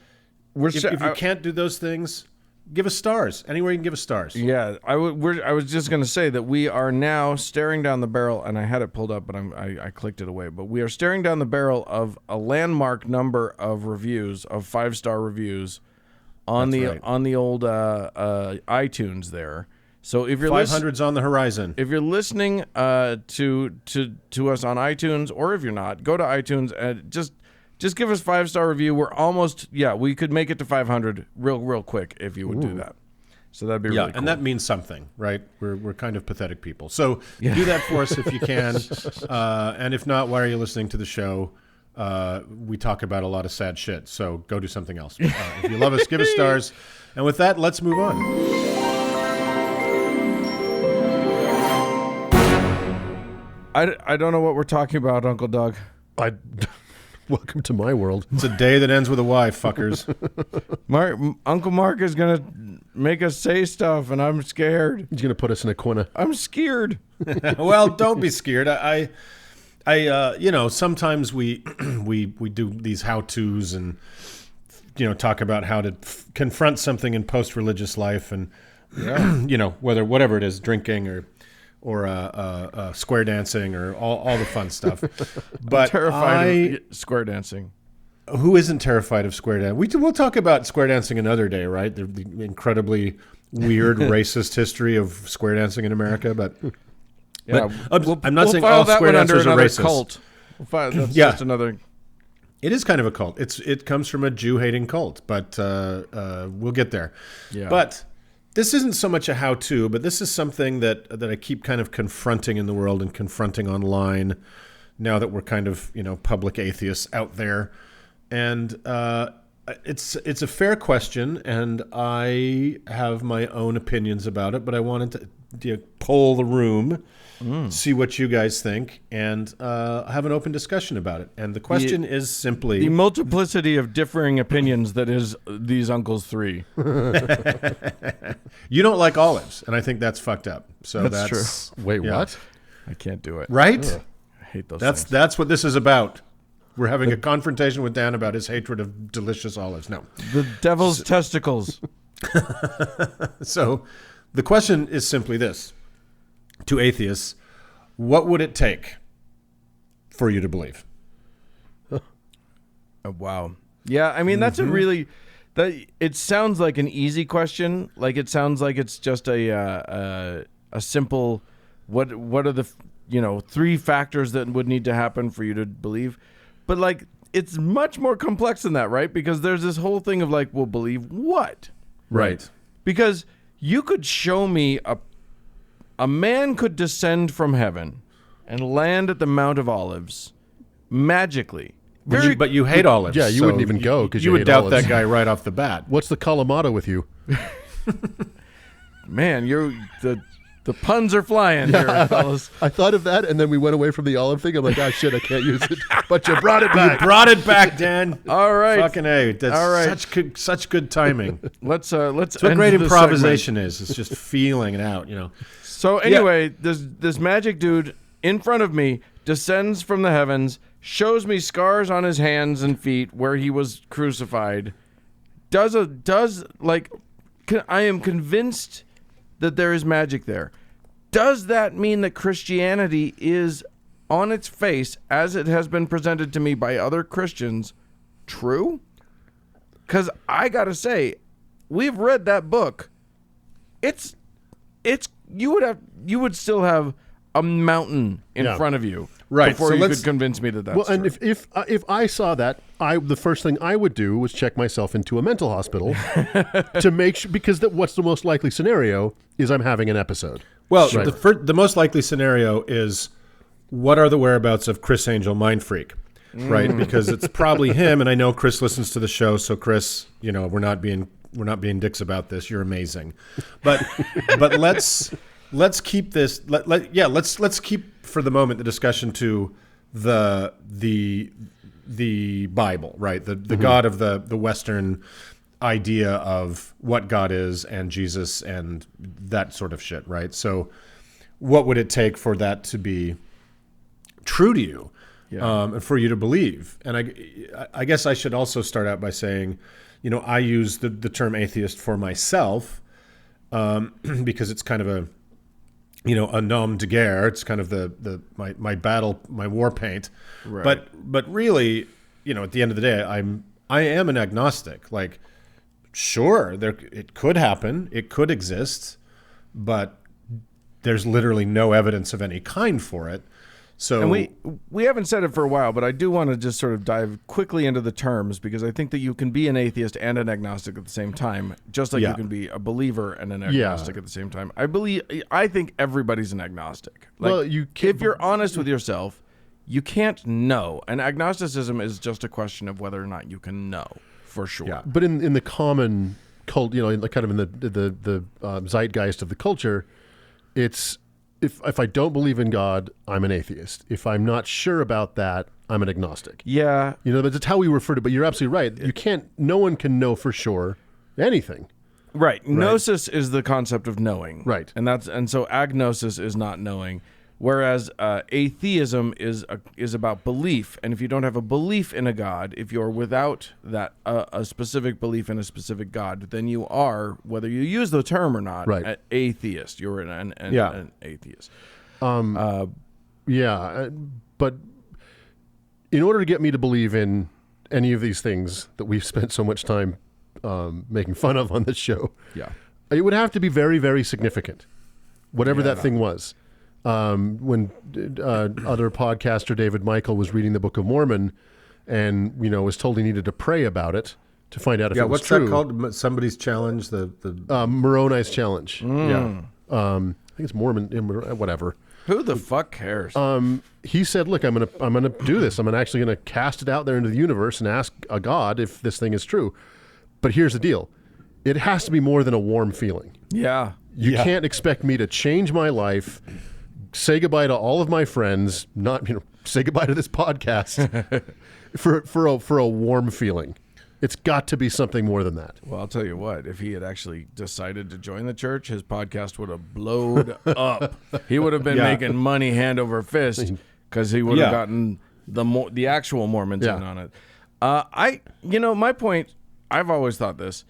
can't do those things, give us stars. Anywhere you can give us stars. Yeah, I was just going to say that we are now staring down the barrel, and I had it pulled up, but I clicked it away. But we are staring down the barrel of a landmark number of reviews, of 5-star reviews, on the old iTunes there. So if you're 500's on the horizon. If you're listening to us on iTunes, or if you're not, go to iTunes and just give us 5-star review. We're almost, we could make it to 500 real quick if you would do that. So that'd be really cool. And that means something, right? We're kind of pathetic people. So do that for us if you can. And if not, why are you listening to the show? we talk about a lot of sad shit. So go do something else. If you love us, give us stars. And with that, let's move on. I don't know what we're talking about, Uncle Doug. Welcome to my world. It's a day that ends with a Y, fuckers. Uncle Mark is going to make us say stuff, and I'm scared. He's going to put us in a corner. I'm scared. Well, don't be scared. I sometimes we do these how-tos and, talk about how to confront something in post-religious life and, whatever it is, drinking or square dancing or all the fun stuff. But I'm terrified of square dancing. Who isn't terrified of square dancing? We'll talk about square dancing another day, right? The incredibly weird racist history of square dancing in America. But I'm not saying all square dancers are racist. Cult. That's just another. It is kind of a cult. It comes from a Jew-hating cult, but we'll get there. Yeah. But this isn't so much a how-to, but this is something that I keep kind of confronting in the world and confronting online now that we're kind of, public atheists out there. And it's a fair question, and I have my own opinions about it, but I wanted to poll the room, see what you guys think, and have an open discussion about it. And the question is simply... The multiplicity of differing opinions that is these uncles three. You don't like olives, and I think that's fucked up. So that's true. Wait, what? I can't do it. Right? Ugh, I hate those things. That's what this is about. We're having a confrontation with Dan about his hatred of delicious olives. No. The devil's testicles. So the question is simply this. To atheists, what would it take for you to believe? Oh, wow. Yeah, I mean, that's a really... it sounds like an easy question. Like, it sounds like it's just a simple... What are the three factors that would need to happen for you to believe? But, like, it's much more complex than that, right? Because there's this whole thing of, like, well, believe what? Right. Because you could show me a man could descend from heaven and land at the Mount of Olives magically. But you hate olives. Yeah, you wouldn't even go because you you would hate doubt olives. that guy right off the bat. What's the Kalamata with you? Man, the puns are flying here, fellas. I thought of that, and then we went away from the olive thing. I'm like, shit, I can't use it. But you brought it back. You brought it back, Dan. All right. Fucking A. That's all right. such good timing. Let's That's what great improvisation is. It's just feeling it out, So anyway, this magic dude in front of me descends from the heavens, shows me scars on his hands and feet where he was crucified. I am convinced that there is magic there. Does that mean that Christianity is on its face, as it has been presented to me by other Christians, true? Because I gotta say, we've read that book. You would still have a mountain in front of you, right? Before so you could convince me that that's true. And if I saw that, the first thing I would do was check myself into a mental hospital to make sure, because what's the most likely scenario is I'm having an episode. Well, the most likely scenario is what are the whereabouts of Chris Angel Mind Freak, right? Because it's probably him, and I know Chris listens to the show, so Chris, we're not being dicks about this. You're amazing, but let's keep this. Let's keep for the moment the discussion to the Bible, right? The God of the Western idea of what God is and Jesus and that sort of shit, right? So, what would it take for that to be true to you, and for you to believe? And I guess I should also start out by saying, I use the term atheist for myself because it's kind of a nom de guerre. It's kind of my battle, my war paint. Right. But really, at the end of the day, I am an agnostic. Like, sure, it could happen, it could exist, but there's literally no evidence of any kind for it. So, and we haven't said it for a while, but I do want to just sort of dive quickly into the terms, because I think that you can be an atheist and an agnostic at the same time, just like you can be a believer and an agnostic at the same time. I think everybody's an agnostic. Like, well, if you're honest with yourself, you can't know. And agnosticism is just a question of whether or not you can know for sure. Yeah. But in the common cult, in the zeitgeist of the culture, it's if I don't believe in God, I'm an atheist. If I'm not sure about that, I'm an agnostic. Yeah. That's how we refer to it. But you're absolutely right. No one can know for sure anything. Right. Gnosis is the concept of knowing. Right. And so agnosis is not knowing, whereas atheism is about belief. And if you don't have a belief in a God, if you're without that a specific belief in a specific God, then you are, whether you use the term or not, right. an atheist. You're an atheist. But in order to get me to believe in any of these things that we've spent so much time making fun of on this show, it would have to be very, very significant, whatever that thing was. When other podcaster David Michael was reading the Book of Mormon, and was told he needed to pray about it to find out if it was true. What's that called? Somebody's challenge, the Moroni's challenge. Yeah, I think it's Mormon, whatever. Who the fuck cares? He said, "Look, I'm gonna do this. I'm actually gonna cast it out there into the universe and ask a God if this thing is true." But here's the deal: it has to be more than a warm feeling. Yeah, you can't expect me to change my life, say goodbye to all of my friends, not say goodbye to this podcast for a warm feeling. It's got to be something more than that. Well, I'll tell you what, if he had actually decided to join the church, his podcast would have blowed up. He would have been making money hand over fist because he would have gotten the actual Mormons in on it. My point, I've always thought this.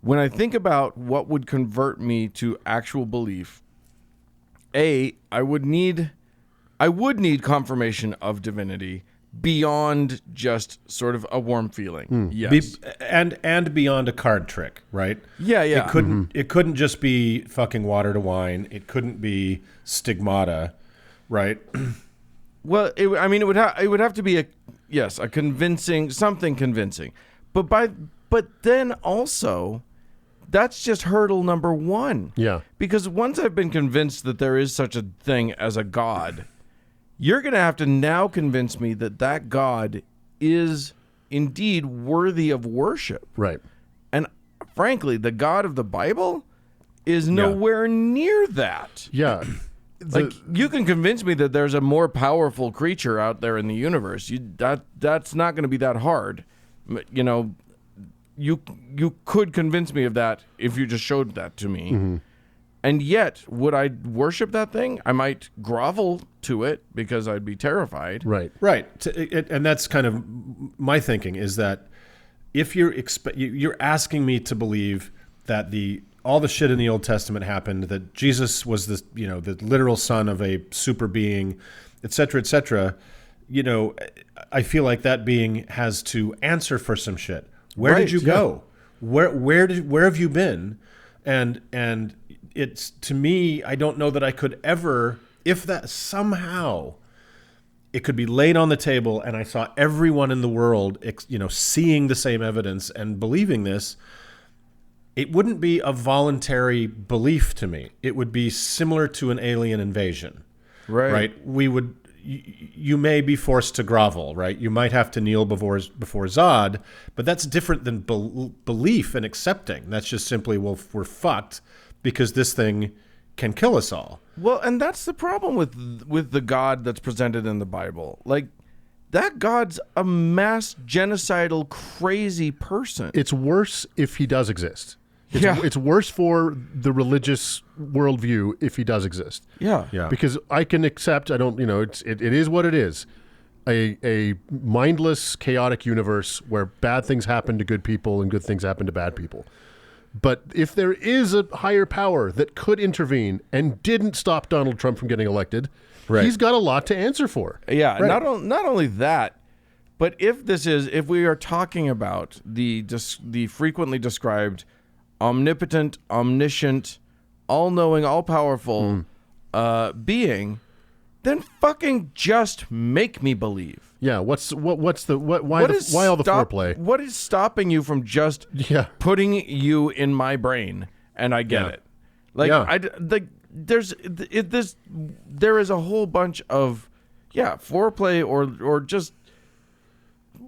When I think about what would convert me to actual belief, I would need confirmation of divinity beyond just sort of a warm feeling. Yes. And beyond a card trick, right? Yeah. It couldn't just be fucking water to wine. It couldn't be stigmata, right? Well, it would have to be a convincing, something convincing. But then also, that's just hurdle number one. Yeah. Because once I've been convinced that there is such a thing as a God, you're going to have to now convince me that God is indeed worthy of worship. Right. And frankly, the God of the Bible is nowhere near that. Yeah. You can convince me that there's a more powerful creature out there in the universe. That's not going to be that hard. You could convince me of that if you just showed that to me. Mm-hmm. And yet, would I worship that thing? I might grovel to it because I'd be terrified. Right. And that's kind of my thinking, is that if you're asking me to believe that all the shit in the Old Testament happened, that Jesus was the literal son of a super being, et cetera, I feel like that being has to answer for some shit. Where did you go? Where have you been? And it's, to me, I don't know that I could ever, if that somehow it could be laid on the table and I saw everyone in the world, seeing the same evidence and believing this, it wouldn't be a voluntary belief to me. It would be similar to an alien invasion. Right? You may be forced to grovel, right? You might have to kneel before Zod, but that's different than belief and accepting. That's just simply, well, we're fucked because this thing can kill us all. Well, and that's the problem with the God that's presented in the Bible. Like, that God's a mass genocidal crazy person. It's worse if he does exist. It's worse for the religious worldview if he does exist. Yeah. Because I can accept, it is what it is. A mindless, chaotic universe where bad things happen to good people and good things happen to bad people. But if there is a higher power that could intervene and didn't stop Donald Trump from getting elected, he's got a lot to answer for. Yeah, right. Not only that, but if we are talking about the frequently described omnipotent, omniscient, all-knowing, all-powerful being, then fucking just make me believe. Yeah, why all the foreplay? What is stopping you from just putting you in my brain and I get it? Like there is a whole bunch of foreplay or just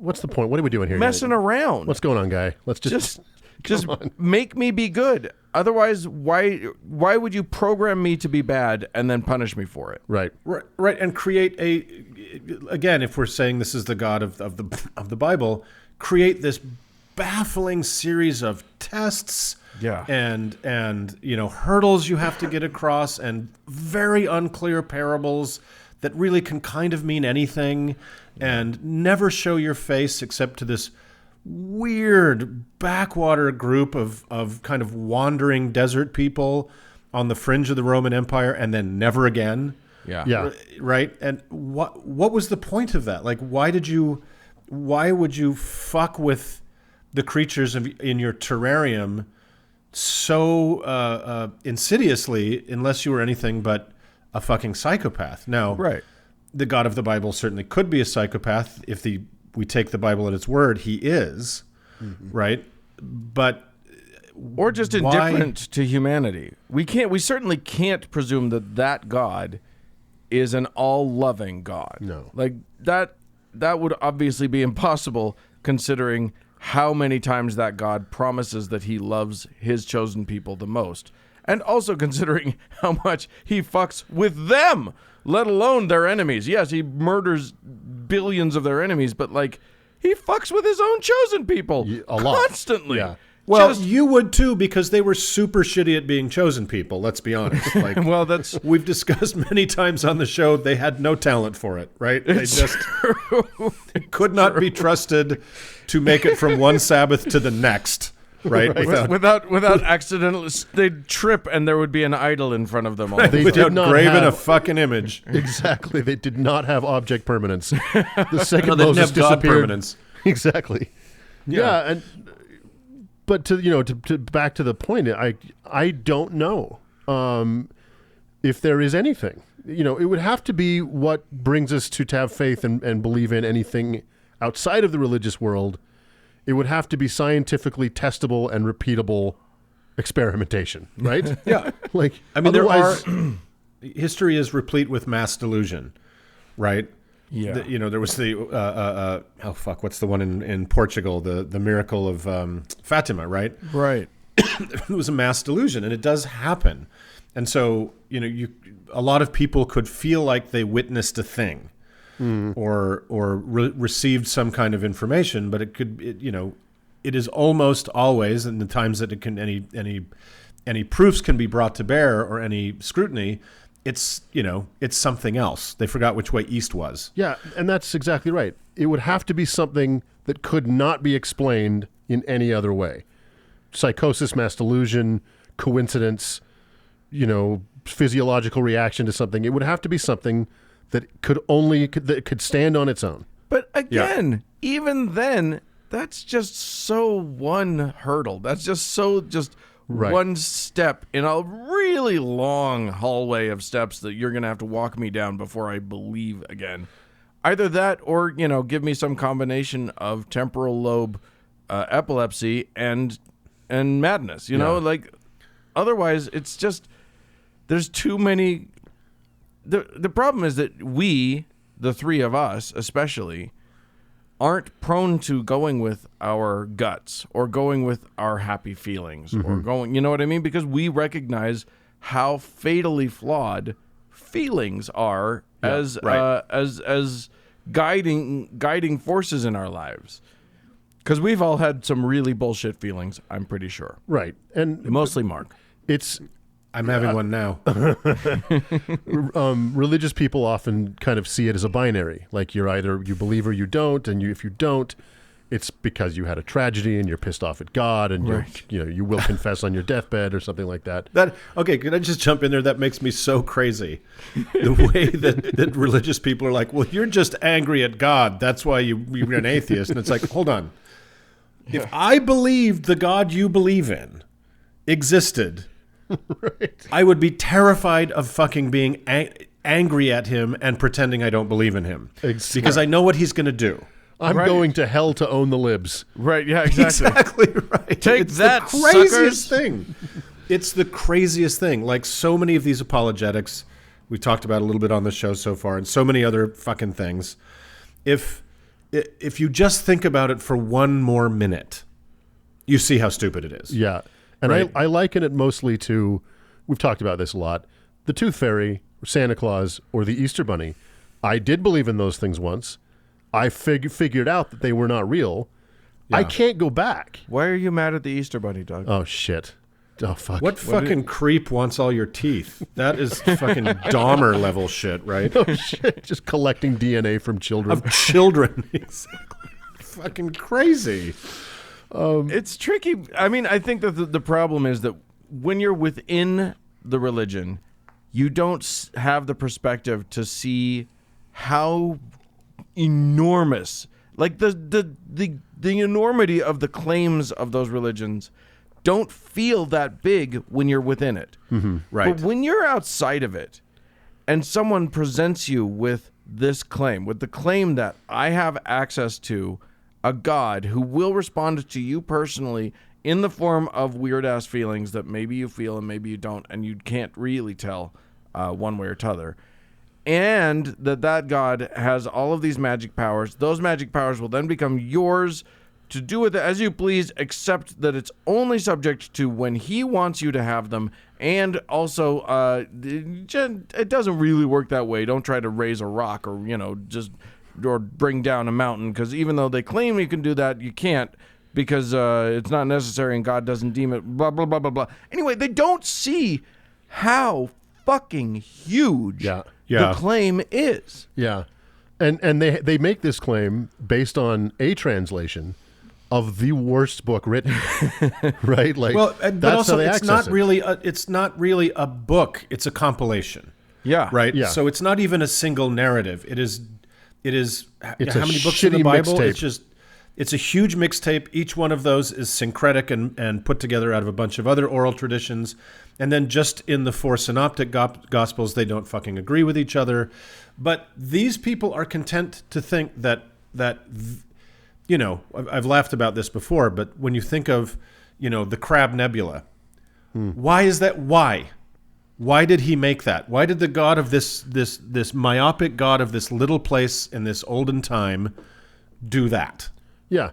What's the point? What are we doing here? messing around. What's going on, guy? Let's just make me be good. Otherwise, why would you program me to be bad and then punish me for it? Right. Right, and create again, if we're saying this is the God of the Bible, create this baffling series of tests, and hurdles you have to get across, and very unclear parables that really can kind of mean anything, and never show your face except to this weird backwater group of kind of wandering desert people on the fringe of the Roman Empire, and then never again. Yeah. Right. And what was the point of that? Like, why would you fuck with the creatures in your terrarium so insidiously, unless you were anything but a fucking psychopath? Now, the God of the Bible certainly could be a psychopath if we take the Bible at its word. He is, right? But or just indifferent to humanity. We certainly can't presume that God is an all-loving God. No. Like that would obviously be impossible, considering how many times that God promises that he loves his chosen people the most. And also considering how much he fucks with them, let alone their enemies. Yes, he murders billions of their enemies, but like he fucks with his own chosen people constantly. Yeah. Well, you would too, because they were super shitty at being chosen people. Let's be honest. Like, well, we've discussed many times on the show. They had no talent for it, right? They just could not be trusted to make it from one Sabbath to the next, right? Without accidentally, they'd trip and there would be an idol in front of them. All They without did not graving have a fucking image. Exactly. They did not have object permanence. The second No, they didn't Moses have God disappeared. permanence. Exactly. Yeah, but to back to the point, I don't know if there is anything. It would have to be what brings us to have faith and believe in anything outside of the religious world. It would have to be scientifically testable and repeatable experimentation, right? Yeah. Like, I mean, history is replete with mass delusion, right? Yeah. There was the what's the one in Portugal, the miracle of Fatima, right? Right. It was a mass delusion, and it does happen. And so, a lot of people could feel like they witnessed a thing, or received some kind of information, but it is almost always, in the times that it can any proofs can be brought to bear or any scrutiny, it's something else. They forgot which way east was. Yeah, and that's exactly right. It would have to be something that could not be explained in any other way. Psychosis, mass delusion, coincidence, physiological reaction to something. It would have to be something that could stand on its own. But again, even then, that's just so one hurdle. That's just one step in a really long hallway of steps that you're going to have to walk me down before I believe again. Either that or, give me some combination of temporal lobe epilepsy and madness, like otherwise it's just, there's too many. The problem is that we, the three of us especially, aren't prone to going with our guts or going with our happy feelings or going, you know what I mean? Because we recognize how fatally flawed feelings are as guiding forces in our lives. Because we've all had some really bullshit feelings, I'm pretty sure. Right. And mostly Mark. I'm having one now. Religious people often kind of see it as a binary. Like you believe or you don't, and if you don't, it's because you had a tragedy and you're pissed off at God, and you will confess on your deathbed or something like that. Okay, could I just jump in there? That makes me so crazy. The way that religious people are like, well, you're just angry at God. That's why you're an atheist. And it's like, hold on. If I believed the God you believe in existed, right, I would be terrified of fucking being angry at him and pretending I don't believe in him. Exactly. Because I know what he's going to do. I'm going to hell to own the libs. Right, yeah, exactly. Exactly right. It's the craziest thing. It's the craziest thing. Like so many of these apologetics, we talked about a little bit on the show so far, and so many other fucking things. If you just think about it for one more minute, you see how stupid it is. Yeah. And Right. I liken it mostly to, we've talked about this a lot, the Tooth Fairy, Santa Claus, or the Easter Bunny. I did believe in those things once. I figured out that they were not real. Yeah. I can't go back. Why are you mad at the Easter Bunny, Doug? Oh, shit. Oh, fuck. What fucking creep wants all your teeth? That is fucking Dahmer level shit, right? Oh, shit. Just collecting DNA from children. Of children. Exactly. Fucking crazy. It's tricky. I mean, I think that the problem is that when you're within the religion, you don't have the perspective to see how enormous, like the enormity of the claims of those religions don't feel that big when you're within it. Mm-hmm. Right. But when you're outside of it and someone presents you with this claim, with the claim that I have access to a God who will respond to you personally in the form of weird-ass feelings that maybe you feel and maybe you don't, and you can't really tell one way or t'other, and that God has all of these magic powers, those magic powers will then become yours to do with it as you please, except that it's only subject to when he wants you to have them. And also, it doesn't really work that way. Don't try to raise a rock or, or bring down a mountain, because even though they claim you can do that, you can't, because it's not necessary and God doesn't deem it, blah, blah, blah, blah, blah. Anyway, they don't see how fucking huge the claim is. Yeah. And they make this claim based on a translation of the worst book written, right? Like, well, but that's also how they it's not access it. really it's not really a book. It's a compilation. Yeah. Right. Yeah. So it's not even a single narrative. It is. It's how a many books in the shitty Bible? mixtape. It's a huge mixtape. Each one of those is syncretic and put together out of a bunch of other oral traditions. And then just in the four synoptic gospels, they don't fucking agree with each other. But these people are content to think that I've laughed about this before, but when you think of, the Crab Nebula, why is that? Why? Why did he make that? Why did the god of this myopic god of this little place in this olden time do that? Yeah.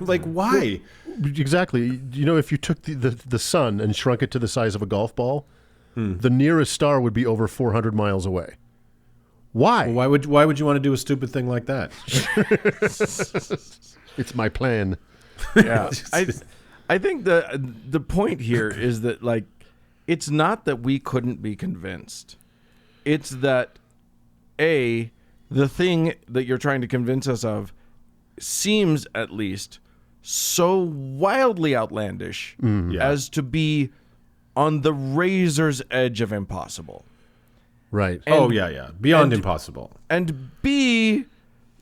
Like, why? Exactly. If you took the sun and shrunk it to the size of a golf ball, the nearest star would be over 400 miles away. Why? Well, why would you want to do a stupid thing like that? It's my plan. Yeah. I think the point here is that, like, it's not that we couldn't be convinced. It's that, the thing that you're trying to convince us of seems, at least, so wildly outlandish as to be on the razor's edge of impossible. Right. And, beyond impossible. And B,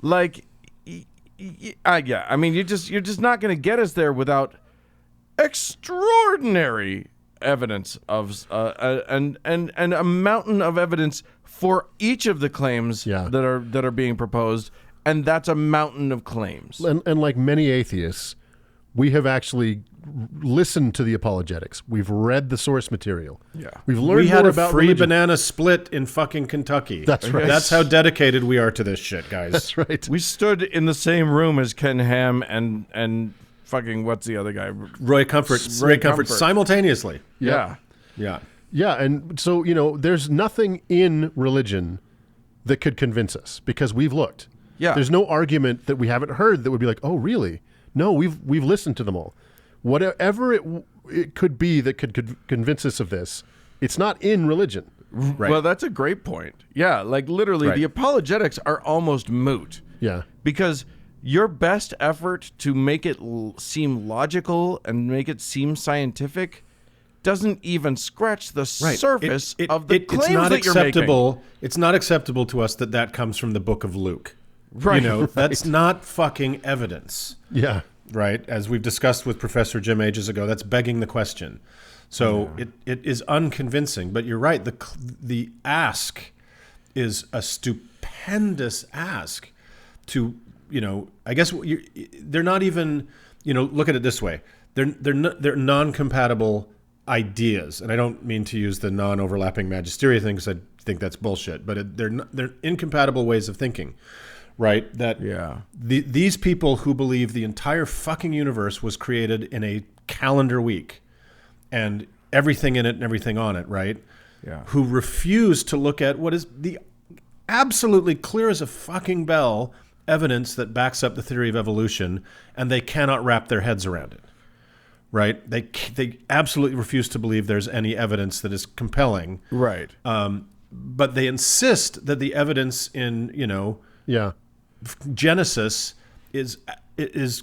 like, I mean, you're just not going to get us there without extraordinary evidence of and a mountain of evidence for each of the claims that are being proposed, and that's a mountain of claims. And like many atheists, we have actually listened to the apologetics. We've read the source material. Yeah. We've learned We had more a about free religion. banana split in fucking Kentucky. That's right. That's how dedicated we are to this shit, guys. That's right. We stood in the same room as Ken Ham and fucking, what's the other guy? Ray Comfort simultaneously. Yeah. Yeah. Yeah, and so, there's nothing in religion that could convince us because we've looked. Yeah. There's no argument that we haven't heard that would be like, "Oh, really?" No, we've listened to them all. Whatever it could be that could convince us of this, it's not in religion. Right. Well, that's a great point. Yeah, like literally the apologetics are almost moot. Yeah. Because your best effort to make it seem logical and make it seem scientific doesn't even scratch the surface of the claims that you're making. It's not acceptable to us that comes from the book of Luke. Right. That's not fucking evidence. Yeah. Right? As we've discussed with Professor Jim ages ago, that's begging the question. So it is unconvincing. But you're right. The ask is a stupendous ask to, I guess they're not even, look at it this way. They're non-compatible ideas, and I don't mean to use the non-overlapping magisteria thing because I think that's bullshit, but they're incompatible ways of thinking, right? That these people who believe the entire fucking universe was created in a calendar week and everything in it and everything on it, right? Yeah. Who refuse to look at what is the absolutely clear as a fucking bell evidence that backs up the theory of evolution, and they cannot wrap their heads around it. Right? They absolutely refuse to believe there's any evidence that is compelling. Right. But they insist that the evidence in, Genesis is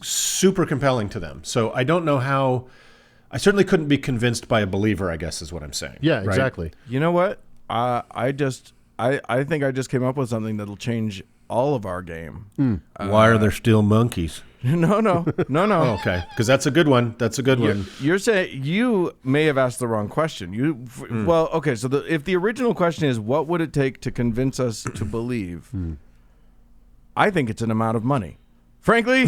super compelling to them. So I don't know how. I certainly couldn't be convinced by a believer, I guess is what I'm saying. Yeah, right? exactly. You You know what? I think I just came up with something that'll change all of our game. Why are there still monkeys? No. Oh, okay, because that's a good one. That's a good one. You're saying you may have asked the wrong question. Well, okay. So if the original question is what would it take to convince us to believe, I think it's an amount of money. Frankly,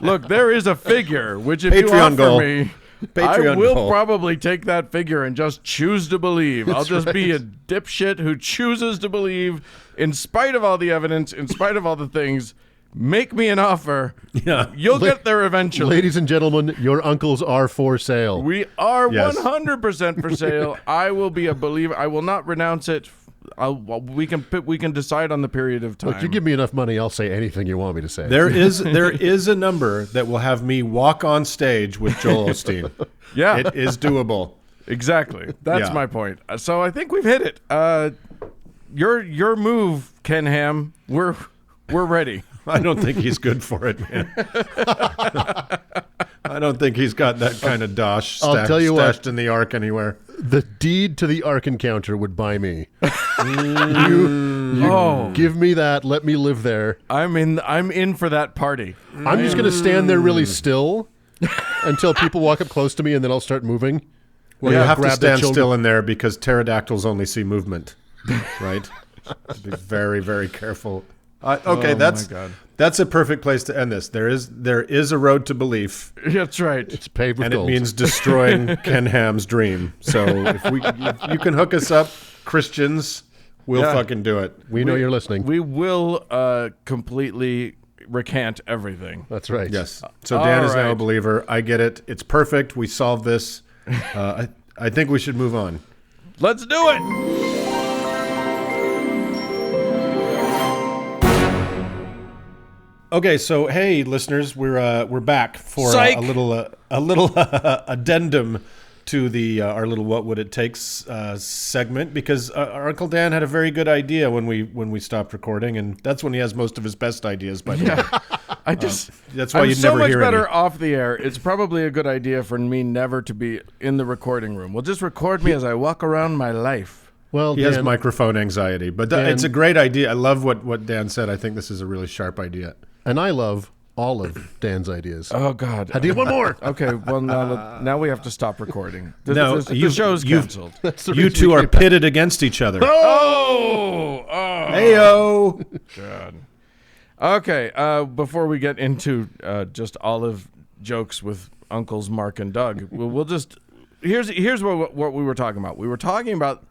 look, there is a figure which if Patreon you offer goal. me, Patreon I will goal. probably take that figure and just choose to believe. I'll just be a dipshit who chooses to believe in spite of all the evidence, in spite of all the things. Make me an offer. Yeah. You'll get there eventually. Ladies and gentlemen, your uncles are for sale. We are Yes. 100% for sale. I will be a believer. I will not renounce it. We can decide on the period of time. Look, you give me enough money, I'll say anything you want me to say. There is a number that will have me walk on stage with Joel Osteen. Yeah. It is doable. Exactly. That's Yeah. my point. So I think we've hit it. Your move, Ken Ham. We're ready. I don't think he's good for it, man. I don't think he's got that kind of dosh I'll tell you what. stashed in the ark anywhere. The deed to the Ark encounter would buy me. You give me that. Let me live there. I'm in for that party. I'm just going to stand there really still until people walk up close to me, and then I'll start moving. Well, Yeah, you have to grab their stand children. still in there because pterodactyls only see movement, right? Be very, very careful. Okay, my God. that's a perfect place to end this. There is a road to belief, That's right. It's paved with and gold. it means destroying Ken Ham's dream. So if you can hook us up, Christians, we'll fucking do it. we know you're listening. We will completely recant everything. That's right. Yes. So Dan All is now a right. believer. I get it. It's perfect. We solved this. I think we should move on. Let's do it. Okay, so hey, listeners, we're back for Psych! a little addendum to the our little what would it takes segment because our Uncle Dan had a very good idea when we stopped recording, and that's when he has most of his best ideas. By the way, that's why I'm you so never much hear better any. off the air. It's probably a good idea for me never to be in the recording room. Well, just record me as I walk around my life. Well, He has Dan, microphone anxiety, but it's a great idea. I love what Dan said. I think this is a really sharp idea. and I love all of Dan's ideas. Oh God! I do one more. Okay, well now we have to stop recording. No, The show's canceled. That's the You reason two we are came back. pitted against each other. Oh, Heyo! God. Okay, before we get into just olive jokes with Uncles Mark and Doug, we'll just here's what we were talking about. We were talking about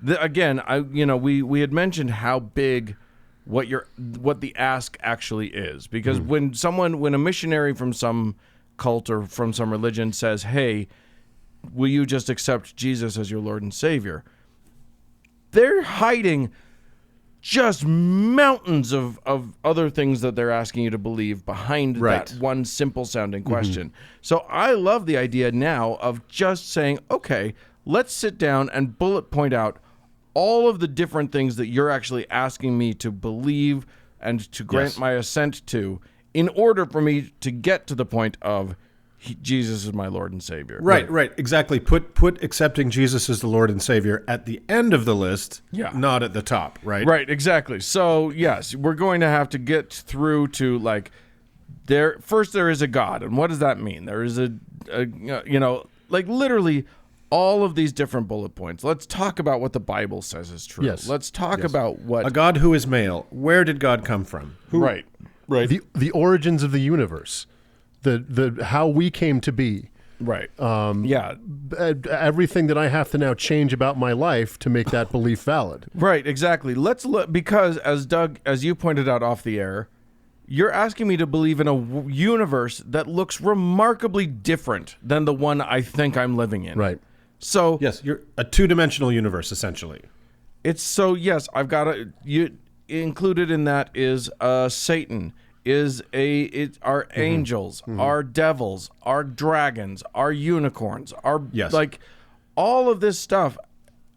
we had mentioned how big what the ask actually is, because when a missionary from some cult or from some religion says, "Hey, will you just accept Jesus as your Lord and Savior?" They're hiding just mountains of other things that they're asking you to believe behind Right. that one simple sounding question. So I love the idea now of just saying, okay, let's sit down and bullet point out all of the different things that you're actually asking me to believe and to grant Yes. my assent to in order for me to get to the point of Jesus is my Lord and Savior. Right, exactly. Put accepting Jesus as the Lord and Savior at the end of the list, not at the top, right? Right, exactly. So, yes, we're going to have to get through to, like, there is a God. And what does that mean? There is literally all of these different bullet points. Let's talk about what the Bible says is true. Yes. Let's talk about what... A God who is male. Where did God come from? Right. The origins of the universe, the how we came to be, Right. Everything that I have to now change about my life to make that belief valid. Right, exactly. Let's look, because as you pointed out off the air, you're asking me to believe in a universe that looks remarkably different than the one I think I'm living in. Right. So Yes, you're a two-dimensional universe, essentially. I've got included in that is Satan, our angels, our devils, our dragons, our unicorns, like all of this stuff.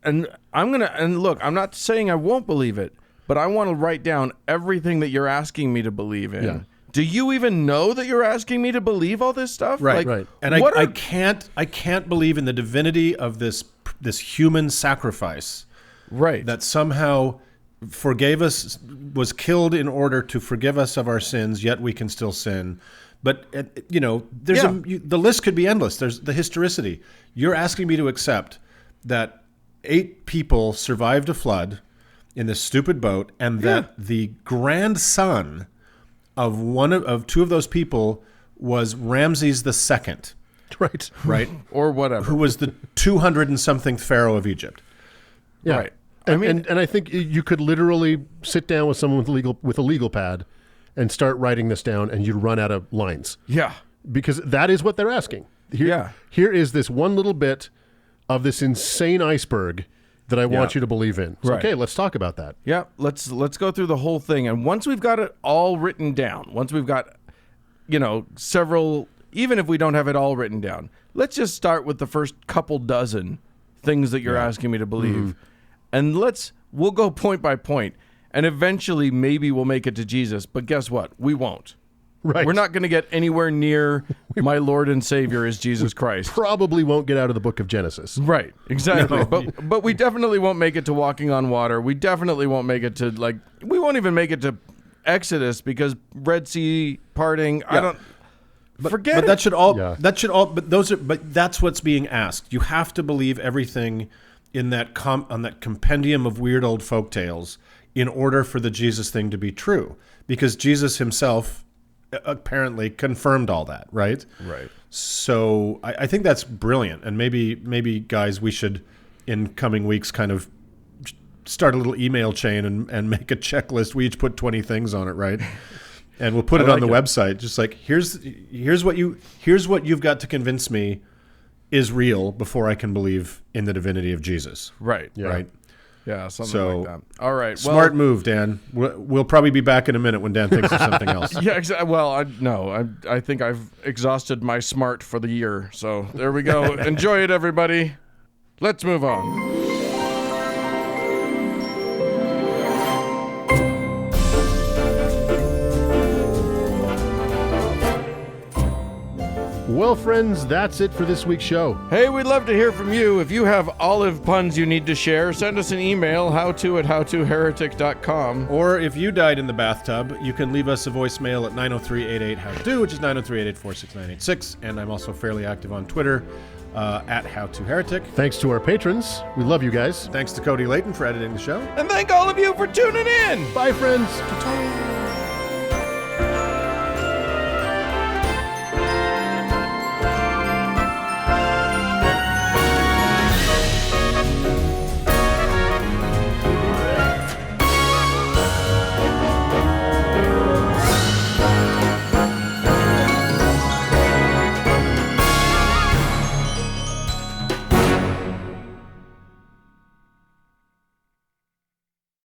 And look, I'm not saying I won't believe it, but I want to write down everything that you're asking me to believe in. Yeah. Do you even know that you're asking me to believe all this stuff? Right, right. And I can't believe in the divinity of this human sacrifice. Right. That somehow forgave us, was killed in order to forgive us of our sins, yet we can still sin. But, the list could be endless. There's the historicity. You're asking me to accept that 8 people survived a flood in this stupid boat, and that the grandson of 2 of those people was Ramses II. Right. Or whatever. Who was the 200 and something pharaoh of Egypt. Yeah. Right. And I think you could literally sit down with someone with a legal pad and start writing this down, and you'd run out of lines. Yeah. Because that is what they're asking. Here is this one little bit of this insane iceberg that I want you to believe in. So, okay, let's talk about that. Yeah, let's go through the whole thing. And once we've got it all written down, once we've got, several, even if we don't have it all written down, let's just start with the first couple dozen things that you're asking me to believe. And we'll go point by point. And eventually maybe we'll make it to Jesus. But guess what? We won't. Right. We're not going to get anywhere near my Lord and Savior is Jesus Christ. Probably won't get out of the book of Genesis. Right, exactly. No. But we definitely won't make it to walking on water. We definitely won't make it to, we won't even make it to Exodus, because Red Sea parting, forget it. That should all, but that's what's being asked. You have to believe everything in that on that compendium of weird old folk tales in order for the Jesus thing to be true, because Jesus himself apparently confirmed all that, right? Right. So I think that's brilliant, and maybe guys, we should in coming weeks kind of start a little email chain and make a checklist. We each put 20 things on it, right? And we'll put it on the website. Just like here's what you've got to convince me is real before I can believe in the divinity of Jesus. Right. Yeah. Right. Yeah, something like that. All right. Smart move, Dan. We'll probably be back in a minute when Dan thinks of something else. Yeah, exactly. Well, I think I've exhausted my smart for the year. So there we go. Enjoy it, everybody. Let's move on. Well, friends, that's it for this week's show. Hey, we'd love to hear from you. If you have olive puns you need to share, send us an email, howto@howtoheretic.com. Or if you died in the bathtub, you can leave us a voicemail at 903-88-HOW-TO, which is 903-884-6986. And I'm also fairly active on Twitter at HowToHeretic. Thanks to our patrons. We love you guys. Thanks to Cody Layton for editing the show. And thank all of you for tuning in. Bye, friends. Ta-ta.